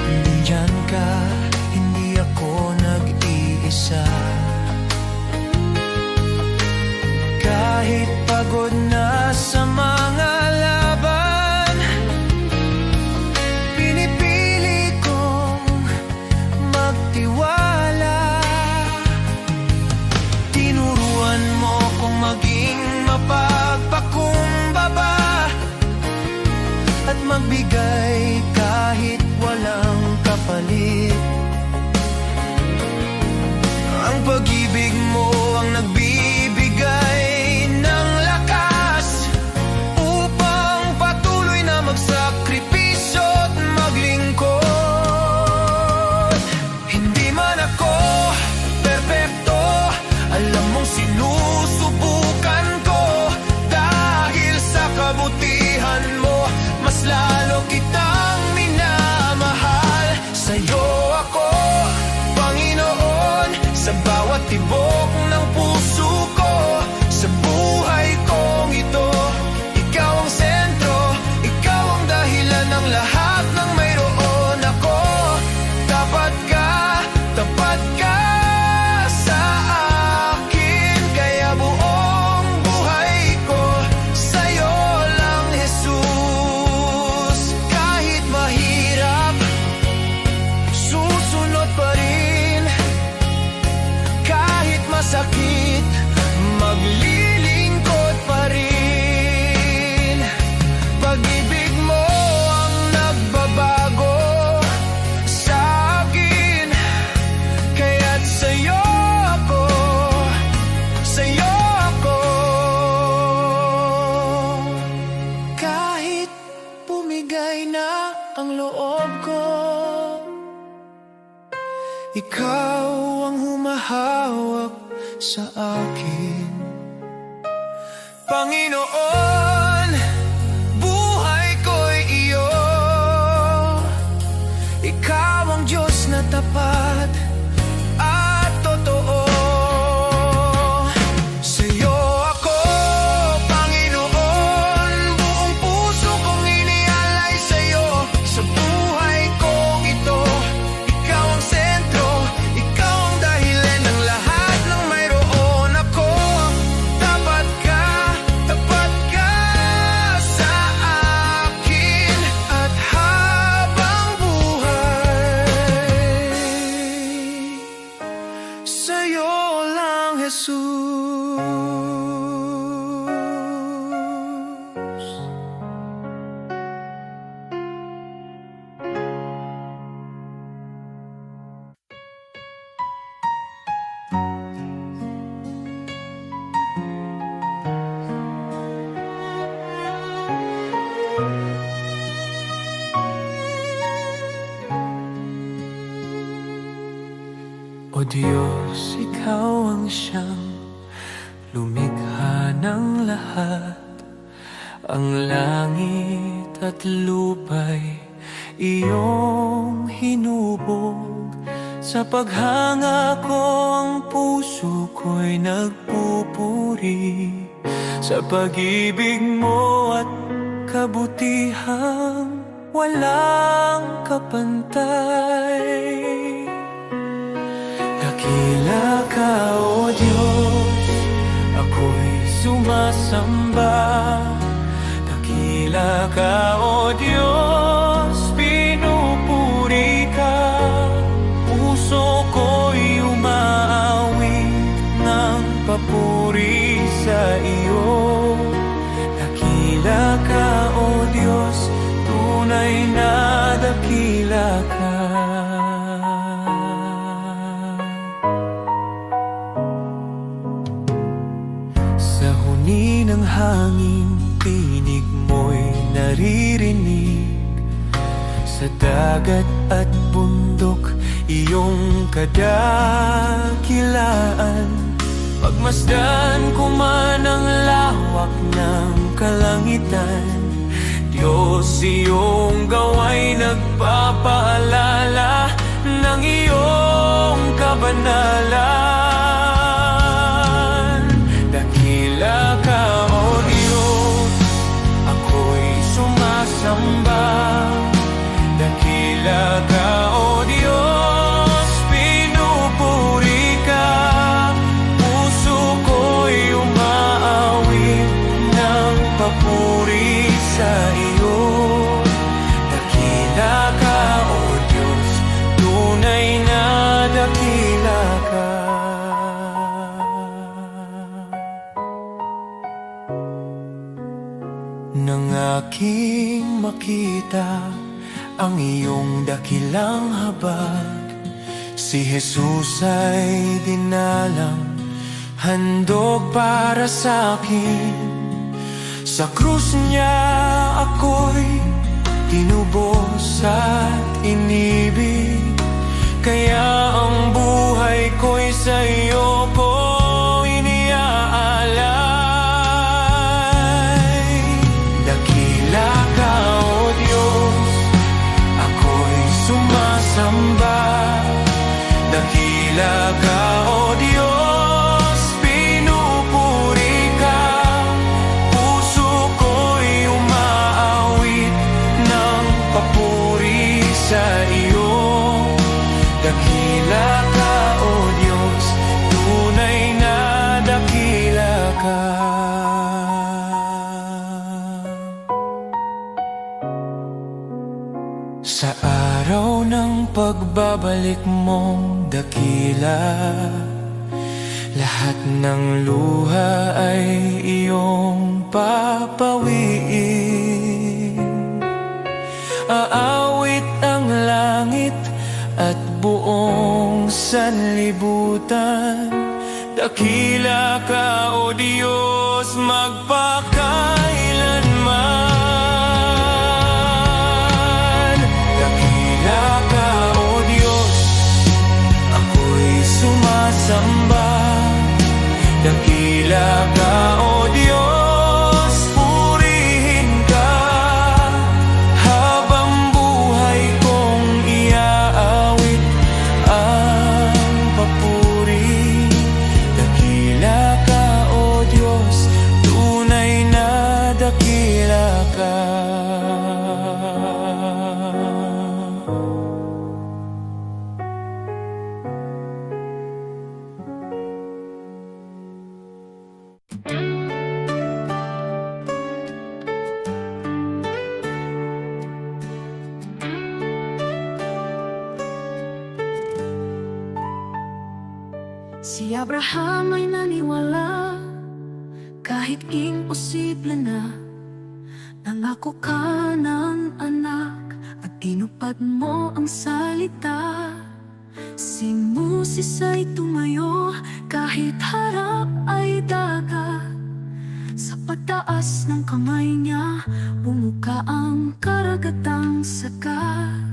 nandyan ka, hindi ako nag-iisa. Kahit pagod na sa mga laban, pinipili kong magtiwala. Tinuruan mo kong maging mapagpakumbaba at magbigay kahit walang kapalit. Ang pag-ibig mo ang nagbibigay ng lakas upang patuloy na magsakripisyo at maglingkod. Hindi man ako perpekto, alam mong sinusubukan ko. Dahil sa kabutihan mo, mas lalo kitang minamahal. Sa'yo ako, Panginoon, sa bawat tibok ng puso ko. Sa buhay kong ito, ikaw ang sentro, ikaw ang dahilan ng lahat ng mayroon ako. Tapat ka sa akin, kaya buong buhay ko sa'yo lang, Jesus. Kahit mahirap, susunod pa rin. Kahit masakit, maglilingkod pa rin. Pag-ibig mo ang nagbabago sa akin, kaya't sa'yo ako, sa'yo ako. Kahit bumigay na ang loob ko, ikaw ang humahawak sa akin. Panginoon, buhay ko'y iyo. Ikaw ang Diyos na tapat at totoo. Sa'yo ako, Panginoon, buong puso kong inialay sa'yo. Sa buhay kong ito, ikaw ang sentro, ikaw ang dahilan ng lahat ng mayroon ako. Tapat ka Diyos, Ikaw ang siyang lumikha ng lahat. Ang langit at lupa'y iyong hinubog. Sa paghanga ko ang puso ko'y nagpupuri sa pag-ibig mo at kabutihang walang kapantay. Dakila ka, O Diyos, ako'y sumasamba. Dakila ka, O Diyos, pinupuri ka. Puso ko'y umaawit ng papuri sa iyo. Dakila ka, O Diyos, tunay na dakila ka. Sa huni ng hangin, tinig mo'y naririnig. Sa dagat at bundok, iyong kadakilaan. Pagmasdan ko man ang lawak ng kalangitan, Diyos, iyong gawa'y nagpapaalala ng iyong kabanalan. Dakila ka, O Diyos, ako'y sumasamba. Dakila ka, O Diyos, pinupuri ka. Puso ko'y umaawit ng papuri sa iyo. Dakila ka, O Diyos, tunay na dakila ka. Nang aking makita ang iyong dakilang habag, si Jesus ay dinalang, handog para sa akin. Sa krus niya ako'y tinubos at inibig, kaya ang buhay ko'y sa iyo ko iniaalay. Dakila ka, O Diyos, ako'y sumasamba. Dakila ka, O Diyos, pinupuri ka. Puso ko'y umaawit ng papuri sa iyo. Dakila ka, O Diyos, tunay na dakila ka. Sa araw ng pagbabalik mong dakila, lahat ng luha ay iyong papawiin. Aawit ang langit at buong sanlibutan. Dakila ka, O Diyos, magpakailanman. Dakila ka, O Diyos, ako'y sumasamba. Dakila ka, O Diyos, purihin ka. Habang buhay kong iaawit ang papuri. Dakila ka, O Diyos, tunay na dakila ka. Si Abraham ay naniwala kahit imposible na. Nangako ka ng anak at tinupad mo ang salita. Si Moses ay tumayo kahit harap ay dagat. Sa pagtaas ng kamay niya, bumuka ang karagatang sagat.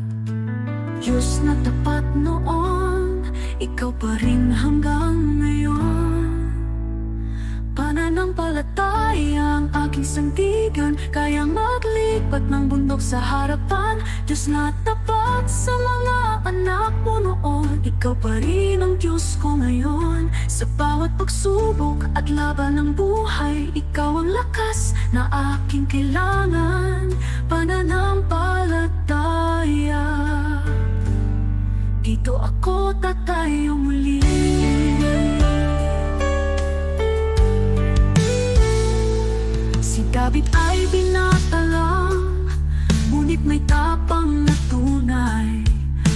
Diyos na tapat noon, ikaw pa rin hanggang ngayon. Pananampalataya ang aking sandigan, kayang maglipat ng bundok sa harapan. Diyos na tapat sa mga anak mo noon, ikaw pa rin ang Diyos ko ngayon. Sa bawat pagsubok at laban ng buhay, ikaw ang lakas na aking kailangan. Pananampalataya, dito ako tatayo muli. Si David ay binata lang, ngunit may tapang na tunay.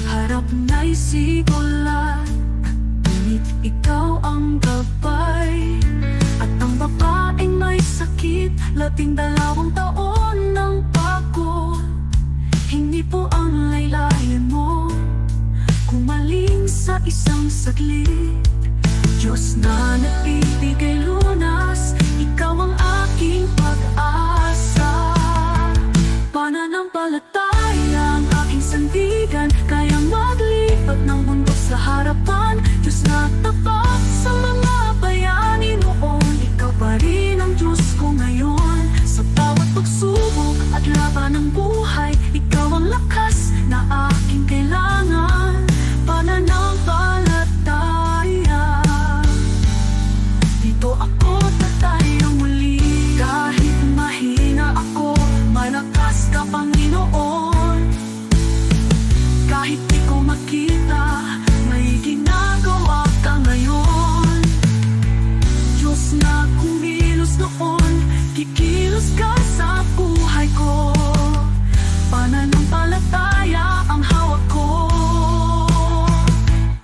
Harap na'y sigulat, ngunit ikaw ang gabay. At ang babaeng may sakit, 12 taon ng pagod. Hindi po ang laylayan mo kumaling sa isang saglit. Diyos na nagbibigay lunas, ikaw ang aking pag-asa. Pananampalataya ang aking sandigan, kayang maglipat ng mundo sa harapan. Diyos na tapat sa mga bayani noon, ikaw pa rin ang Diyos ko ngayon. Sa bawat pagsubok at laban ng buhay, ikaw ang lakas na aking kailangan. Pananampalataya, dito ako tatayo muli. Kahit mahina ako, malakas ka Panginoon. Kahit di ko makita, may ginagawa ka ngayon. Diyos na kumilos noon, kikilos ka sa buhay ko. Pananampalataya ang hawak ko.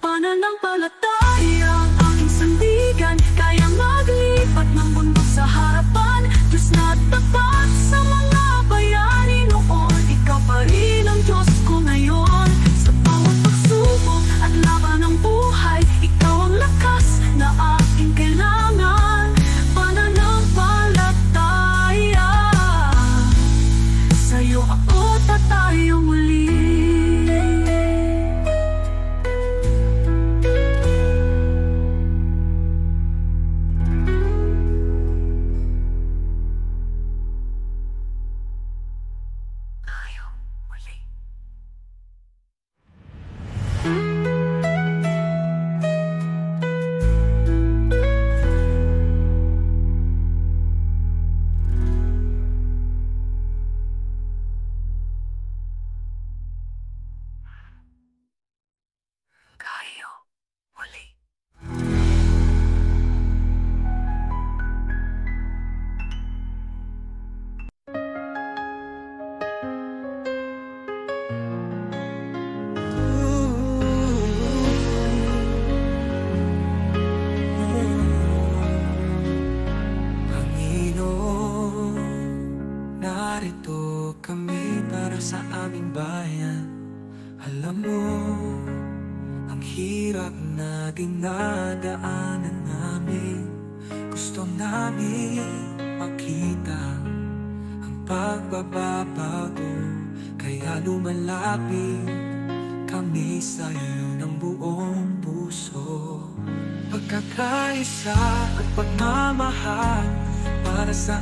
Pananampalataya ang aking sandigan, kayang maglipat ng bundok sa harapan. Diyos na tapat sa mga bayani noon, ikaw pa rin ang Diyos ko ngayon. Sa bawat pagsubok at laban ng buhay, ikaw ang lakas na aking kailangan. Pananampalataya, sa'yo ako tatayo muli. Tayo muli. Tayo muli. Panginoon, narito kami para sa aming bayan. Alam mo, ang hirap na dinadaanan namin. Gusto namin makita ang pagbabago, kaya lumalapit kami sa'yo ng buong puso. Pagkakaisa at pagmamahal para sa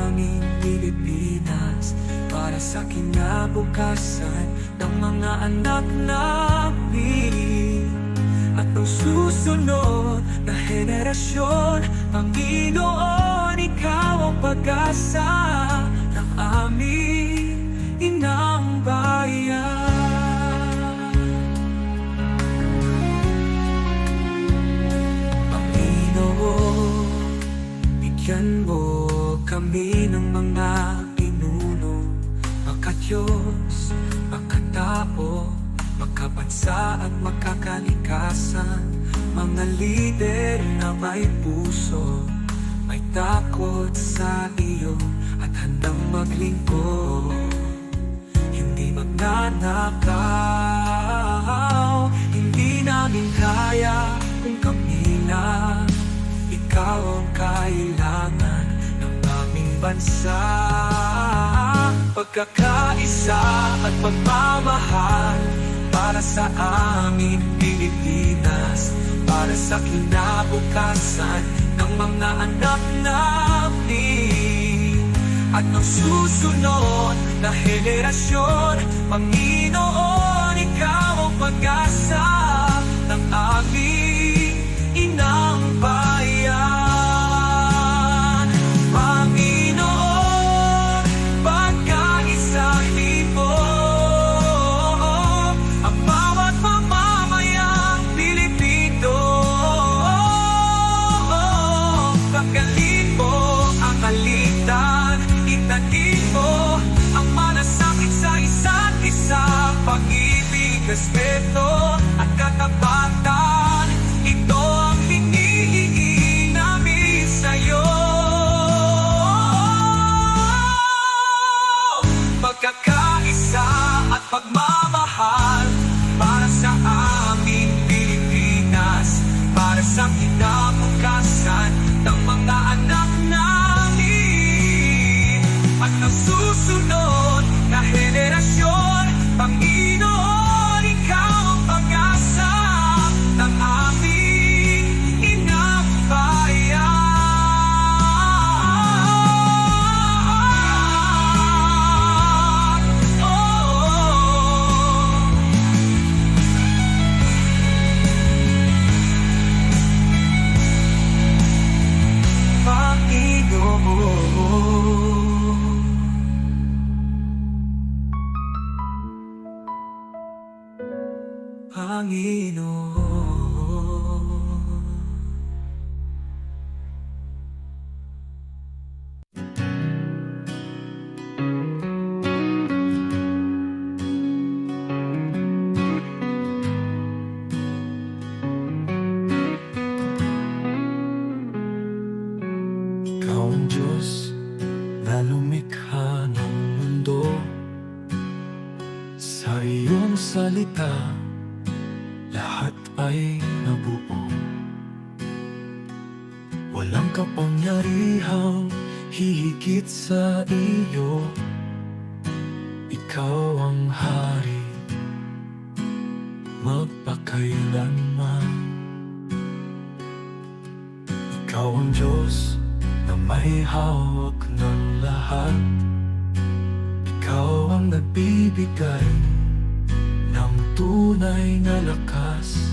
aming Pilipinas, para sa kinabukasan ng mga anak namin at ang susunod na henerasyon. Panginoon, ikaw ang pag-asa ng aming inang bayan. Bigyan mo kami ng mga pinuno, makadiyos, makatao, makabansa at makakalikasan. Mga lider na may puso, may takot sa iyo at handang maglingkod. Hindi magnanakaw, hindi namin kaya kung kami lang. Ikaw ang kailangan ng aming bansa. Pagkakaisa at pagmamahal para para sa amin Pilipinas, para sa kinabukasan ng mga anak namin at ng susunod na henerasyon. Panginoon, Ikaw ang pag-asa ng aming inang bayan. Panginoon, pagkaisa-hin mo ang bawat mamamayang Pilipino. Pagkalin mo ang alitan, itanin mo ang malasakit sa isa't isa. Pag-ibig, respeto at katapatan, ito ang hinihingi namin sa'yo. Pagkakaisa at pagmamahal para sa aming Pilipinas, para sa kinabukasan ng mga anak namin at ng susunod na henerasyon. Panginoon, Ikaw ang pag-asa ng aming inang bayan. Panginoon. Ikaw ang Diyos na lumikha ng mundo. Sa iyong salita lahat ay nabuo. Walang kapangyarihang hihigit sa iyo. Ikaw ang hari magpakailanman. Ikaw ang Diyos na may hawak ng lahat. Ikaw ang nagbibigay ng tunay na lakas.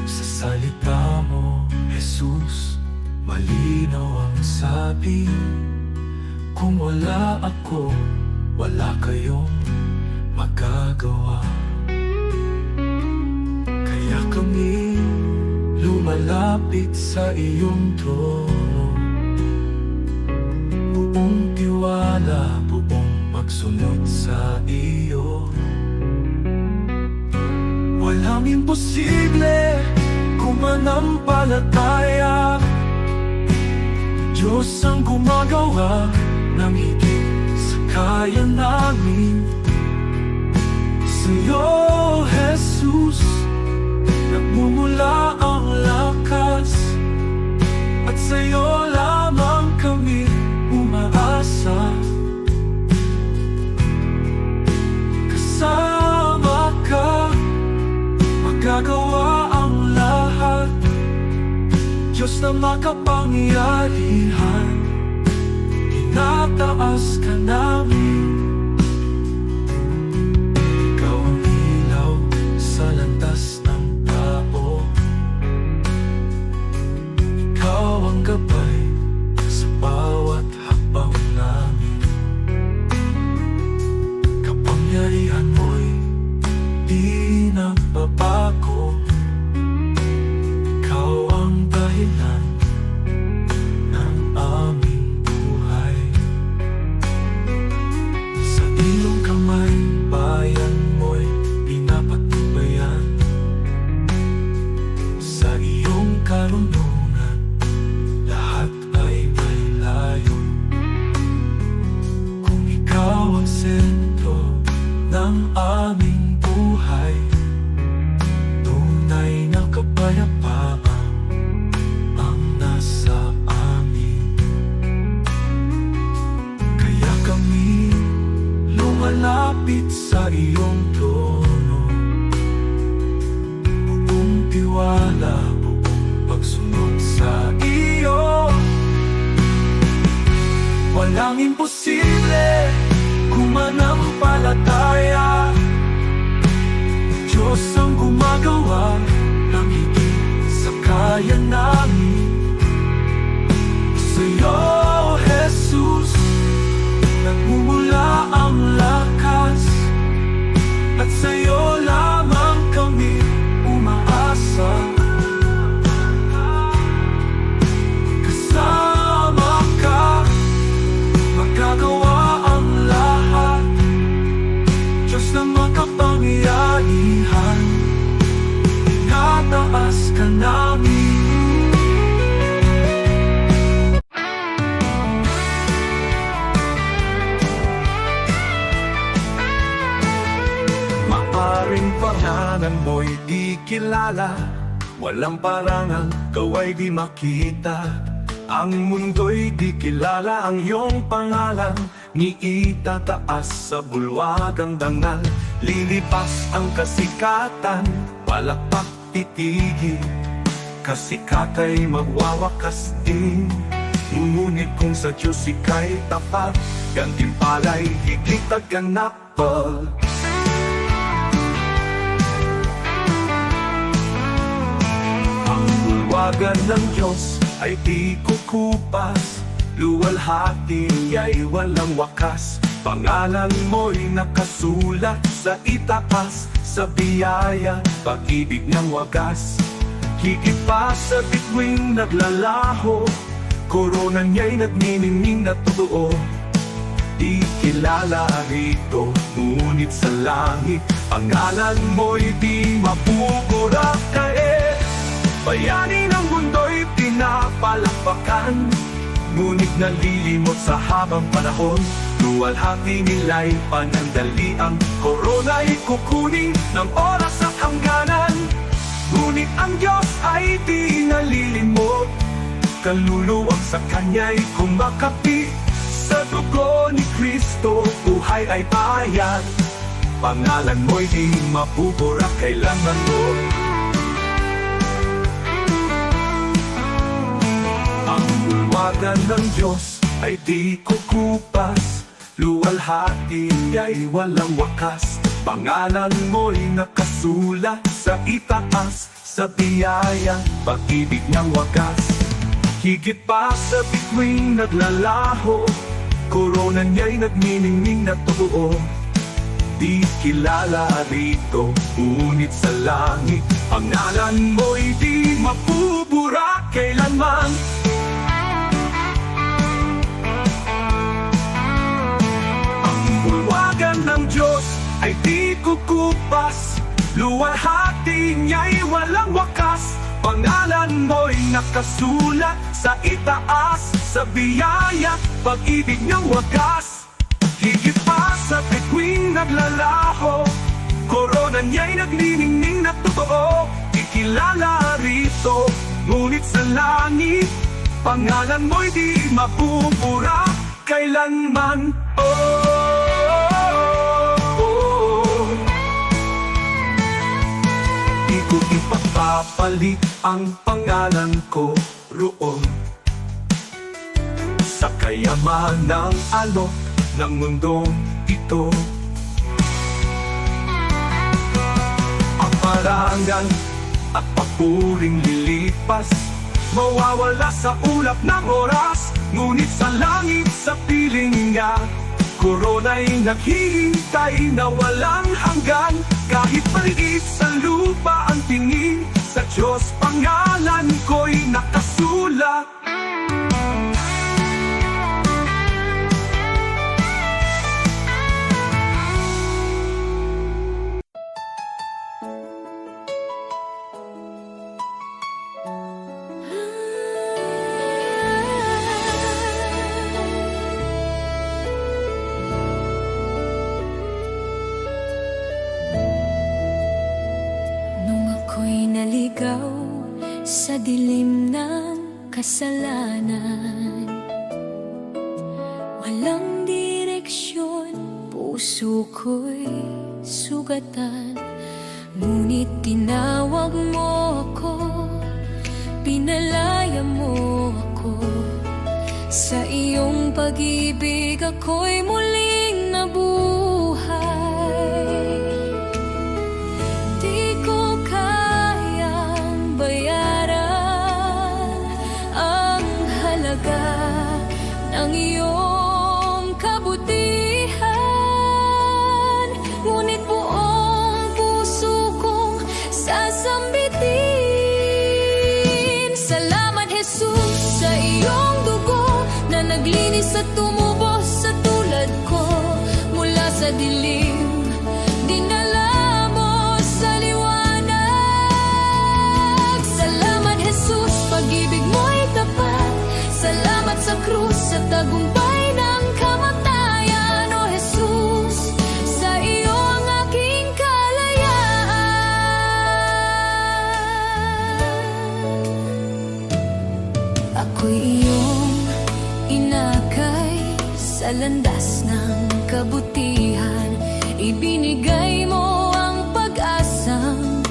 Sa salita mo, Jesus, malinaw ang sabi. Kung wala ako, wala kayong magagawa. Kaya kami lumalapit sa iyong trono, buong tiwala, buong magsunod sa iyo. Walang imposible kung manampalataya. Diyos ang gumagawa ng higit sa kaya namin. Sa'yo, Jesus, nagmumula ang lakas, at sa'yo lamang kami umaasa. Kasama ka, magagawa ang lahat. Diyos na makapangyarihan, inataas ka namin. Ikaw ang ilaw sa landas ng tao. Ikaw ang gabay sa bawat hakbang namin. Kapangyarihan mo'y di nagbabago. Ikaw ang dahilan ng aming buhay. Sa iyong kamay, bayan mo'y pinapatubayan. Sa iyong karunungan, lahat ay may layo. Kung ikaw ang sentro ng aming buhay, tunay na kapayapaan ang nasa amin. Kaya kami lumalapit lumapit sa iyong trono. Buong tiwala, buong pagsunod sa iyo. Walang imposible kung manampalataya. Diyos ang gumagawa ng higit sa kaya namin. Sa'yo, Jesus, nagmumula ang lakas, at sa'yo lamang kami umaasa. Kasama ka, magagawa ang lahat. Diyos na makapangyarihan, tinataas ka namin. Maaring pangalan mo'y di kilala, walang parangal, kawa'y di makita. Ang mundo'y di kilala ang iyong pangalan, ni itataas sa bulwagang dangal. Lilipas ang kasikatan, palakpak titigil, kasikata'y magwawakas din. Ngunit kung sa Diyos ika'y tapat, gantimpala'y higit at ganapal. Ang bulwagan ng Diyos ay di kukupas, luwalhati niya'y walang wakas. Pangalan mo'y nakasulat sa itaas, sa biyaya, pag-ibig ng wagas. Higit pa sa bituing naglalaho, korona niya'y nagniningning na totoo. Di kilala rito, ngunit sa langit, pangalan mo'y di mapupurakain. Bayani ng mundo'y pinapalakpakan, ngunit nalilimot sa habang panahon. Luwalhati nila'y panandaliang, korona'y kukunin ng oras at hangganan. Ngunit ang Diyos ay di nalilimot, kaluluwang sa Kanya'y kumakapi. Sa dugo ni Kristo, buhay ay bayan. Pangalan mo'y di mabuburak kailanman mo. Ang bulwagan ng Diyos ay di kukupas, luwalhati niya'y walang wakas. Pangalan mo'y nakasulat sa itaas, sa biyaya, pag-ibig ng wagas. Higit pa sa bituing naglalaho, korona niya'y nagniningning na totoo. Di kilala rito, ngunit sa langit, pangalan mo'y di mapubura kailanman. Ang bulwagan ng Diyos ay di kukupas, luwalhati niya'y walang wakas. Pangalan mo'y nakasulat sa itaas, sa biyaya, pag-ibig ng wagas. Higit pa sa bituing naglalaho, korona niya'y nagniningning na totoo. Di kilala rito, ngunit sa langit, pangalan mo'y di mapupura kailanman. Di ko ipapapalit ang pangalan ko roon sa kayamanang alok ng mundong ito. Ang parangal at papuring lilipas, mawawala sa ulap ng oras. Ngunit sa langit, sa piling niya, korona'y naghihintay na walang hanggan. Kahit maliit sa lupa ang tingin, sa Diyos pangalan ko'y nakasulat. Naligaw sa dilim ng kasalanan, walang direksyon, puso puso ko'y sugatan, ngunit tinawag mo ako, pinalaya mo ako. Sa iyong pag-ibig ako'y muling nabuhay. Di ko kayang bayaran ang halaga ng iyong kabutihan, ngunit buong puso kong sasambitin. Salamat, Jesus, sa iyong dugo na naglinis at tumubos sa tulad ko. Mula sa dilim, dinala mo sa liwanag. Salamat, Jesus, pag-ibig mo'y tapat. Salamat sa krus, sa tagumpay ng kamatayan. O Jesus, sa iyo ang aking kalayaan. Ako'y iyong inakay sa landas ng kabutihan. Ibinigay mo ang pag-asang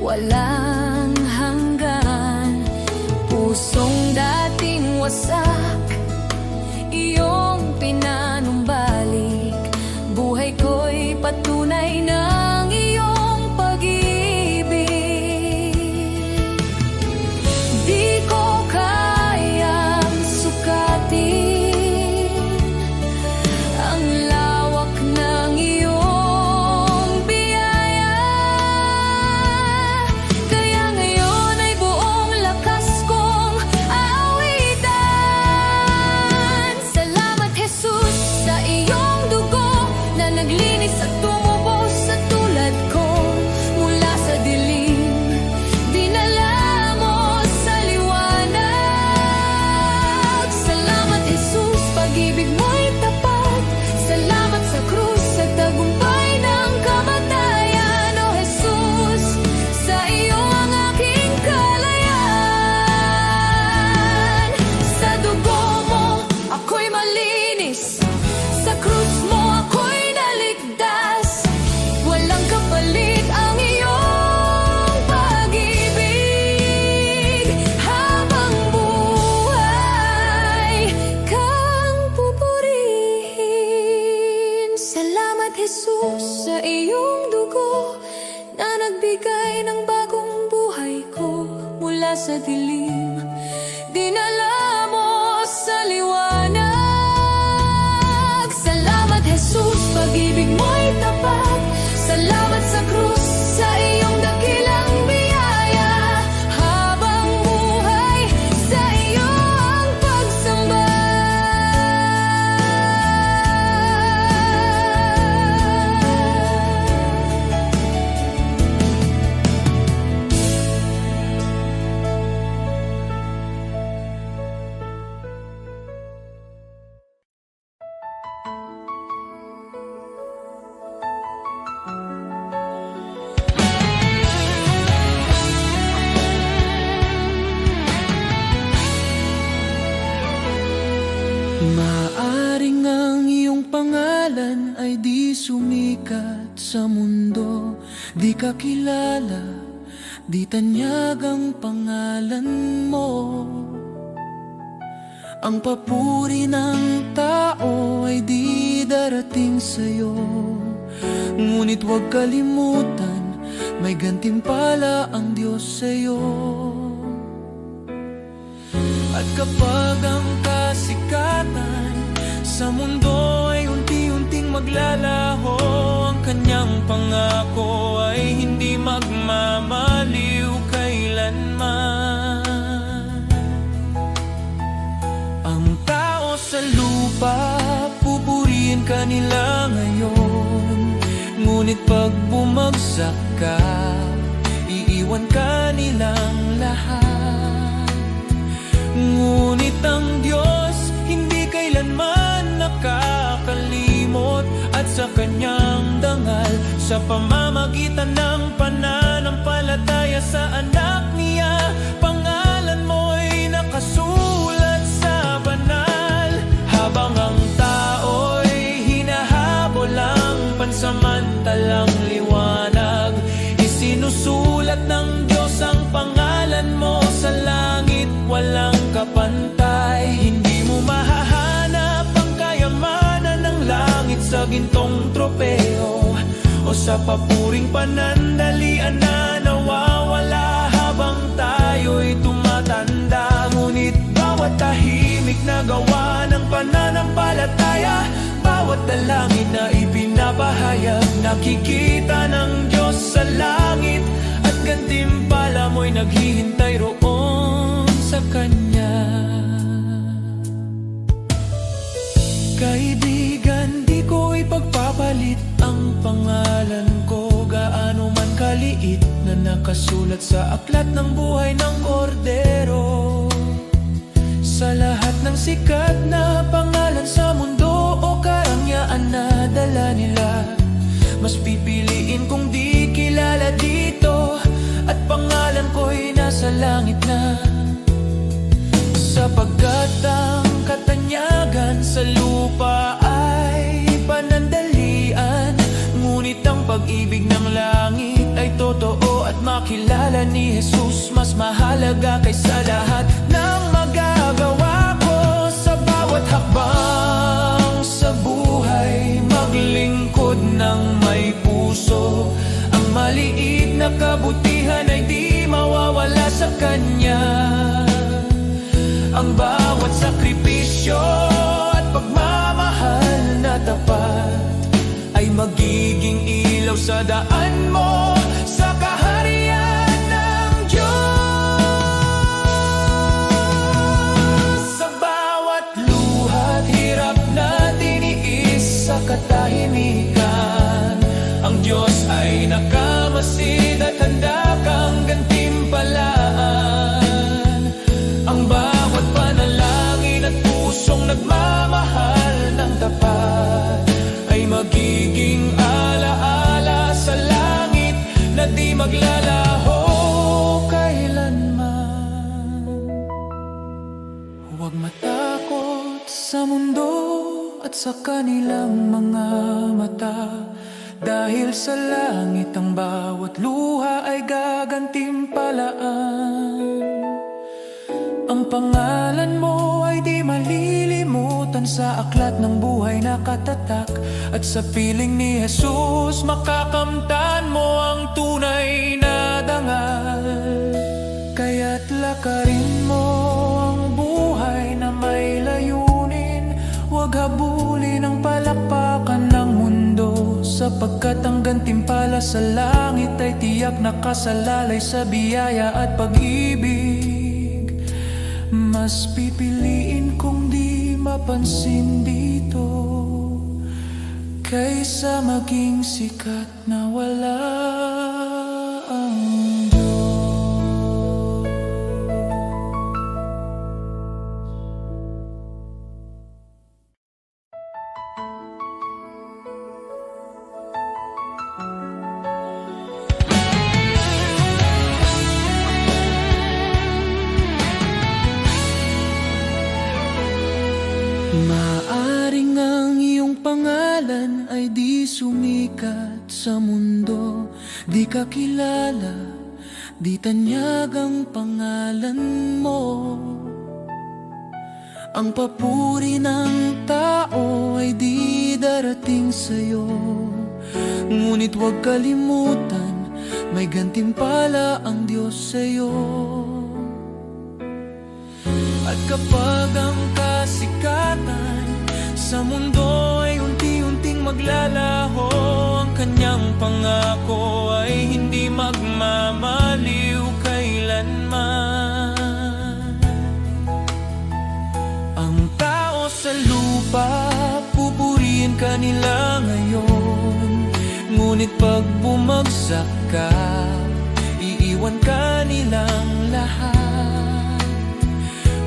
walang hanggan. Pusong dating wasak, iyong pinanumbalik. Buhay ko'y patunay ng iyong pag-ibig. Di ko kayang sukatin ang lawak ng iyong biyaya. Kaya ngayon ay buong lakas kong aawitan. Salamat, Jesus, sa iyong dugo na naglinis at tumubos sa tulad ko. Mula sa dilim, dinala mo sa liwanag. Salamat, Jesus, pag-ibig mo'y tapat. Salamat sa krus, sa tagumpay ng kamatayan. O Jesus, sa iyo ang aking kalayaan. Sa dugo mo ako'y malinis, sa krus mo ako'y naligtas. Walang kapalit ang iyong pag-ibig. Habang buhay kang pupurihin. Salamat, Jesus, sa iyong dugo na nagbigay ng bagong buhay ko. Mula sa dilim, dinala mo sa liwanag. Salamat, Jesus, pag-ibig mo'y tapat. Salamat sa krus, sa iyong dakilang biyaya. Habang buhay, sa iyo ang pagsamba. Maaring ang iyong pangalan ay di sumikat sa mundo. Di ka kilala, di tanyag ang pangalan mo. Ang papuri ng tao ay di darating sa'yo. Ngunit huwag kalimutan, may gantimpala ang Diyos sa'yo. At kapag ang kasikatan sa mundo ay unti-unting maglalaho, ang kanyang pangako ay hindi magmamaliw kailanman. Ang tao sa lupa, pupurihin ka nila ngayon. Ngunit pag bumagsak ka, iiwan ka nilang lahat. Ngunit ang Diyos hindi kailanman nakakalimot, at sa kanyang dangal, sa pamamagitan ng pananampalataya sa anak niya, pangalan mo'y nakasulat sa banal. Habang ang tao'y hinahabol ang sa gintong tropeo o sa papuring panandalian na nawawala habang tayo'y tumatanda. Ngunit bawat tahimik na gawa ng pananampalataya, bawat dalangin na ipinapahayag, nakikita ng Diyos sa langit, at gantimpala mo'y naghihintay roon sa Kanya. Kaibigan, di ko ipagpapalit ang pangalan ko, gaano man kaliit, na nakasulat sa aklat ng buhay ng Kordero. Sa lahat ng sikat na pangalan sa mundo o karangyaan na dala nila, mas pipiliin kong di kilala dito, at pangalan ko'y nasa langit na. Sapagkat ang katanyagan sa lupa ay panandalian, ngunit ang pag-ibig ng langit ay totoo, at makilala ni Jesus mas mahalaga kaysa lahat ng magagawa ko. Sa bawat hakbang sa buhay, maglingkod ng may puso, ang maliit na kabutihan ay di mawawala sa Kanya. Ang bawat sakripisyo at pagmamahal na tapat ay magiging ilaw sa daan mo sa kaharian ng Diyos. Sa bawat luha't hirap na tiniis sa katahimikan, ang Diyos ay nakamasid at handa kang gantimpalaan. Ang bawat panalangin at pusong nagmamahal ng tapat ay magiging alaala sa langit na di maglalaho kailanman. Huwag matakot sa mundo at sa kanilang mga mata, dahil sa langit ang bawat luha ay gagantimpalaan. Ang pangalan mo ay di malilimutan sa aklat ng buhay na katatak, at sa piling ni Jesus makakamtan mo ang tunay na dangal. Kaya't lakarin mo ang buhay na may layunin, huwag habulin ang palakpakan ng mundo, sapagkat ang gantimpala sa langit ay tiyak nakasalalay sa biyaya at pag-ibig. Mas pipiliin kong di mapansin dito, kaysa maging sikat na wala ang Diyos. Maaring ang iyong pangalan ay di sumikat sa mundo, di ka kilala, di tanyag ang pangalan mo. Ang papuri ng tao ay di darating sa'yo, ngunit huwag kalimutan, may gantimpala ang Diyos sa'yo. At kapag ang kasikatan sa mundo ay unti-unting maglalaho, ang Kanyang pangako ay hindi magmamaliw kailanman. Ang tao sa lupa, pupurihin ka nila ngayon, ngunit pag bumagsak ka, iiwan ka nilang lahat.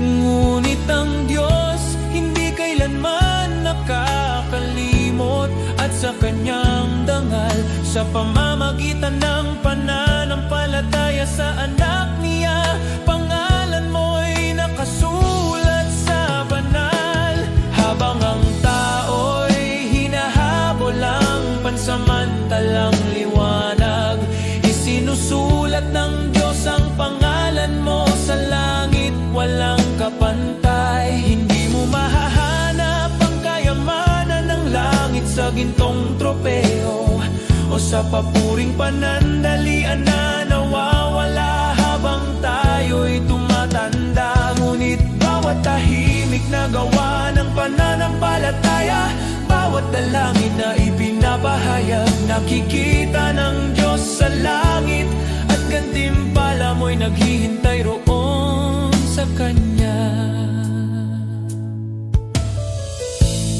Ngunit ang Diyos hindi kailanman nakakalimot, at sa Kanyang dangal, sa pamamagitan ng pananampalataya sa anak niya, pangalan mo'y nakasulat sa banal. Habang ang tao'y hinahabol ang pansamantalang liwanag, isinusulat ng Diyos ang pangalan mo sa langit, walang kapantay. Hindi mo mahahanap ang kayamanan ng langit sa gintong tropeo o sa papuring panandalian na nawawala habang tayo'y tumatanda. Ngunit bawat tahimik na gawa ng pananampalataya, bawat dalangin na ipinapahayag, nakikita ng Diyos sa langit, at gantimpala mo'y naghihintay roon sa Kanya.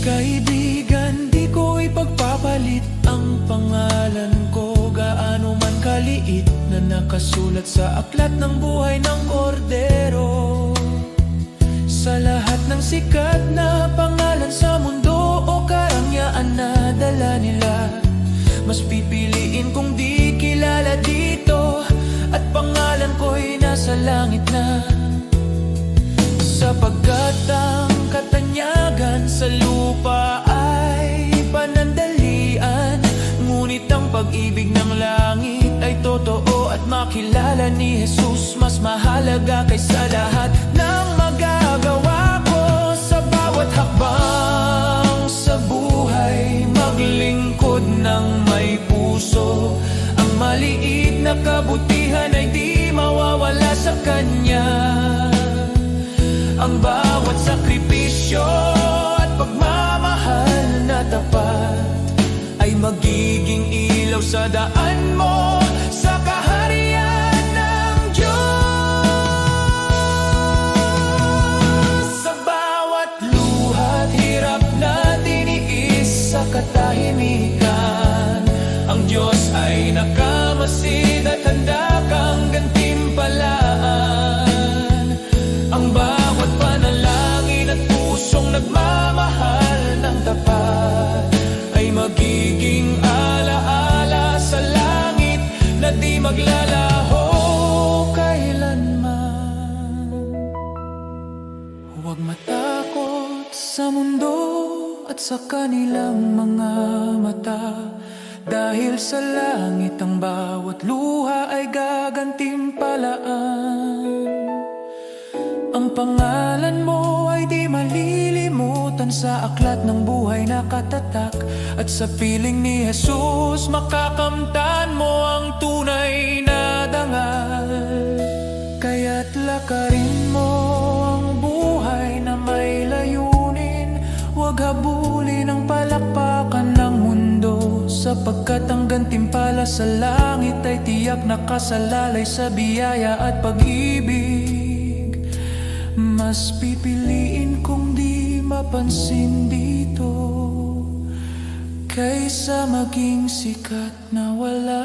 Kaibigan, di ko ipagpapalit ang pangalan ko, gaano man kaliit, na nakasulat sa aklat ng buhay ng kordero. Sa lahat ng sikat na pangalan sa mundo o karangyaan na dala nila, mas pipiliin kong di kilala dito, at pangalan ko'y nasa langit na. Sapagkat ang katanyagan sa lupa ay panandalian, ngunit ang pag-ibig ng langit ay totoo, at makilala ni Jesus mas mahalaga kaysa lahat ng magagawa ko. Sa bawat hakbang sa buhay, maglingkod ng may puso, ang maliit na kabutihan ay di mawawala sa Kanya. Ang bawat sakripisyo at pagmamahal na tapat ay magiging ilaw sa daan mo sa kaharian ng Diyos. Sa bawat luha't hirap na tiniis sa katahimikan, ang Diyos ay nakamasid at handa kang gantimpalaan. Ang bawat panalangin at pusong nagmamahal ng tapat ay magiging alaala sa langit na di maglalaho kailanman. Huwag matakot sa mundo at sa kanilang mga mata, dahil sa langit ang bawat luha ay gagantimpalaan. Ang pangalan mo ay di malilimutan sa aklat ng buhay na katatak, at sa piling ni Jesus makakamtan mo ang tunay na dangal. Kaya't lakarin mo ang buhay na may layunin, huwag habulin ang palakpakan ng mundo, sapagkat ang gantimpala sa langit ay tiyak nakasalalay sa biyaya at pag-ibig. Mas pipiliin kong di mapansin dito kaysa maging sikat na wala